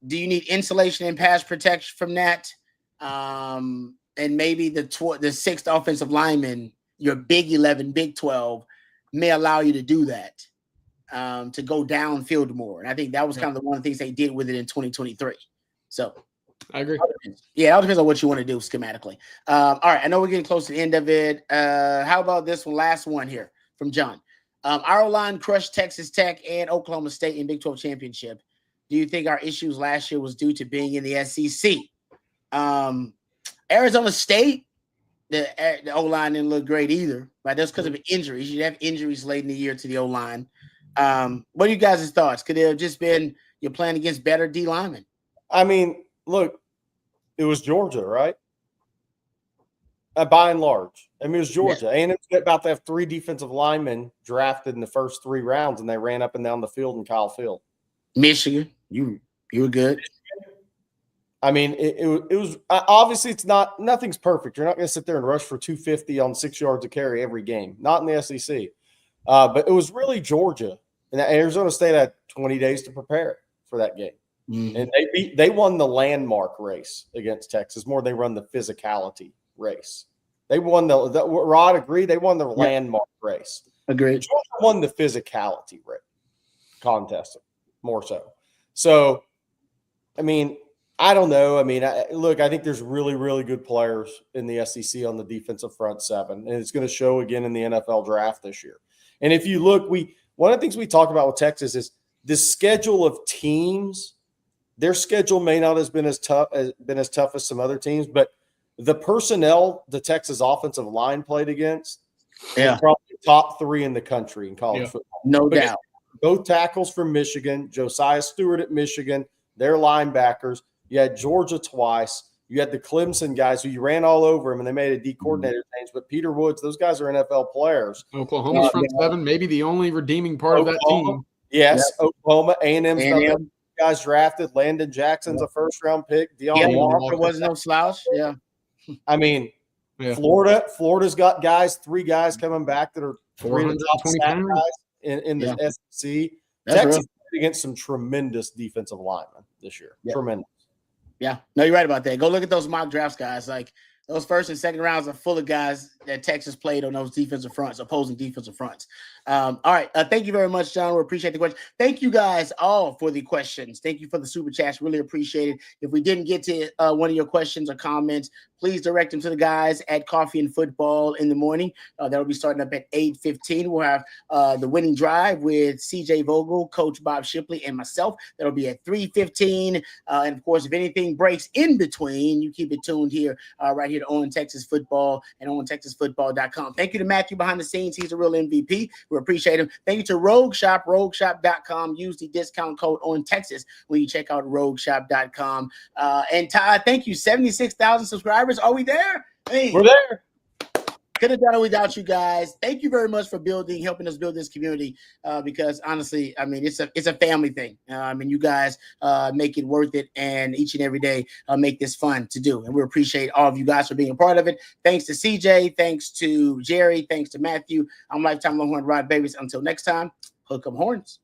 A: Do you need insulation and pass protection from that? And maybe the 6th offensive lineman, your Big 11, Big 12, may allow you to do that, to go downfield more. And I think that was kind of one of the things they did with it in 2023. So
C: I agree.
A: Yeah, it all depends on what you want to do schematically. All right, I know we're getting close to the end of it. How about this one? Last one here from John. Our line crushed Texas Tech and Oklahoma State in Big 12 championship. Do you think our issues last year was due to being in the SEC? Arizona State, the O-line didn't look great either, right? That's because of injuries. You have injuries late in the year to the O-line. What are you guys' thoughts? Could it have just been you're playing against better D linemen?
B: I mean, look, it was Georgia, right? By and large. I mean, it was Georgia. A&M's about to have 3 defensive linemen drafted in the first 3 rounds, and they ran up and down the field in Kyle Field.
A: Michigan, you were good.
B: I mean, it was obviously nothing's perfect. You're not going to sit there and rush for 250 on 6 yards of carry every game, not in the SEC. But it was really Georgia, and Arizona State had 20 days to prepare for that game, and they won the landmark race against Texas more than they run the physicality race. They won Rod agreed. They won the landmark race.
A: Agreed.
B: Georgia won the physicality contest more so. So, I mean, I don't know. I mean, look, I think there's really, really good players in the SEC on the defensive front 7, and it's going to show again in the NFL draft this year. And if you look, one of the things we talk about with Texas is the schedule of teams. Their schedule may not have been as tough as some other teams, but the personnel the Texas offensive line played against, probably top 3 in the country in college football.
A: No doubt.
B: Both tackles from Michigan, Josiah Stewart at Michigan, their linebackers. You had Georgia twice. You had the Clemson guys who you ran all over them, and they made a D coordinator change. But Peter Woods, those guys are NFL players.
C: Oklahoma's front 7, maybe the only redeeming part of that team.
B: Yes, Oklahoma, A&M's guys drafted. Landon Jackson's a first-round pick. Deion
A: Walker was no slouch. Yeah.
B: I mean, Florida's got 3 guys coming back that are 3 of the top sack guys in the SEC. Texas played against some tremendous defensive linemen this year. Tremendous.
A: Yeah. No, you're right about that. Go look at those mock drafts, guys. Like, those first and second rounds are full of guys that Texas played on those defensive fronts, opposing defensive fronts. All right. Thank you very much, John. We appreciate the question. Thank you guys all for the questions. Thank you for the super chats. Really appreciate it. If we didn't get to one of your questions or comments, please direct them to the guys at Coffee and Football in the morning. That'll be starting up at 8:15. We'll have the winning drive with CJ Vogel, Coach Bob Shipley, and myself. That'll be at 3:15. And of course, if anything breaks in between, you keep it tuned here, right here to On Texas Football and OnTexasFootball.com. Thank you to Matthew behind the scenes. He's a real MVP. We appreciate him. Thank you to Rogue Shop, RogueShop.com. Use the discount code On Texas when you check out RogueShop.com. And Todd, thank you. 76,000 subscribers. Are we there? Hey,
B: we're there.
A: Could have done it without you guys. Thank you very much for helping us build this community. Because honestly, I mean, it's a family thing. I mean, you guys make it worth it, and each and every day make this fun to do. And we appreciate all of you guys for being a part of it. Thanks to CJ, thanks to Jerry, thanks to Matthew. I'm Lifetime Longhorn Rod Babies. Until next time, hook 'em horns.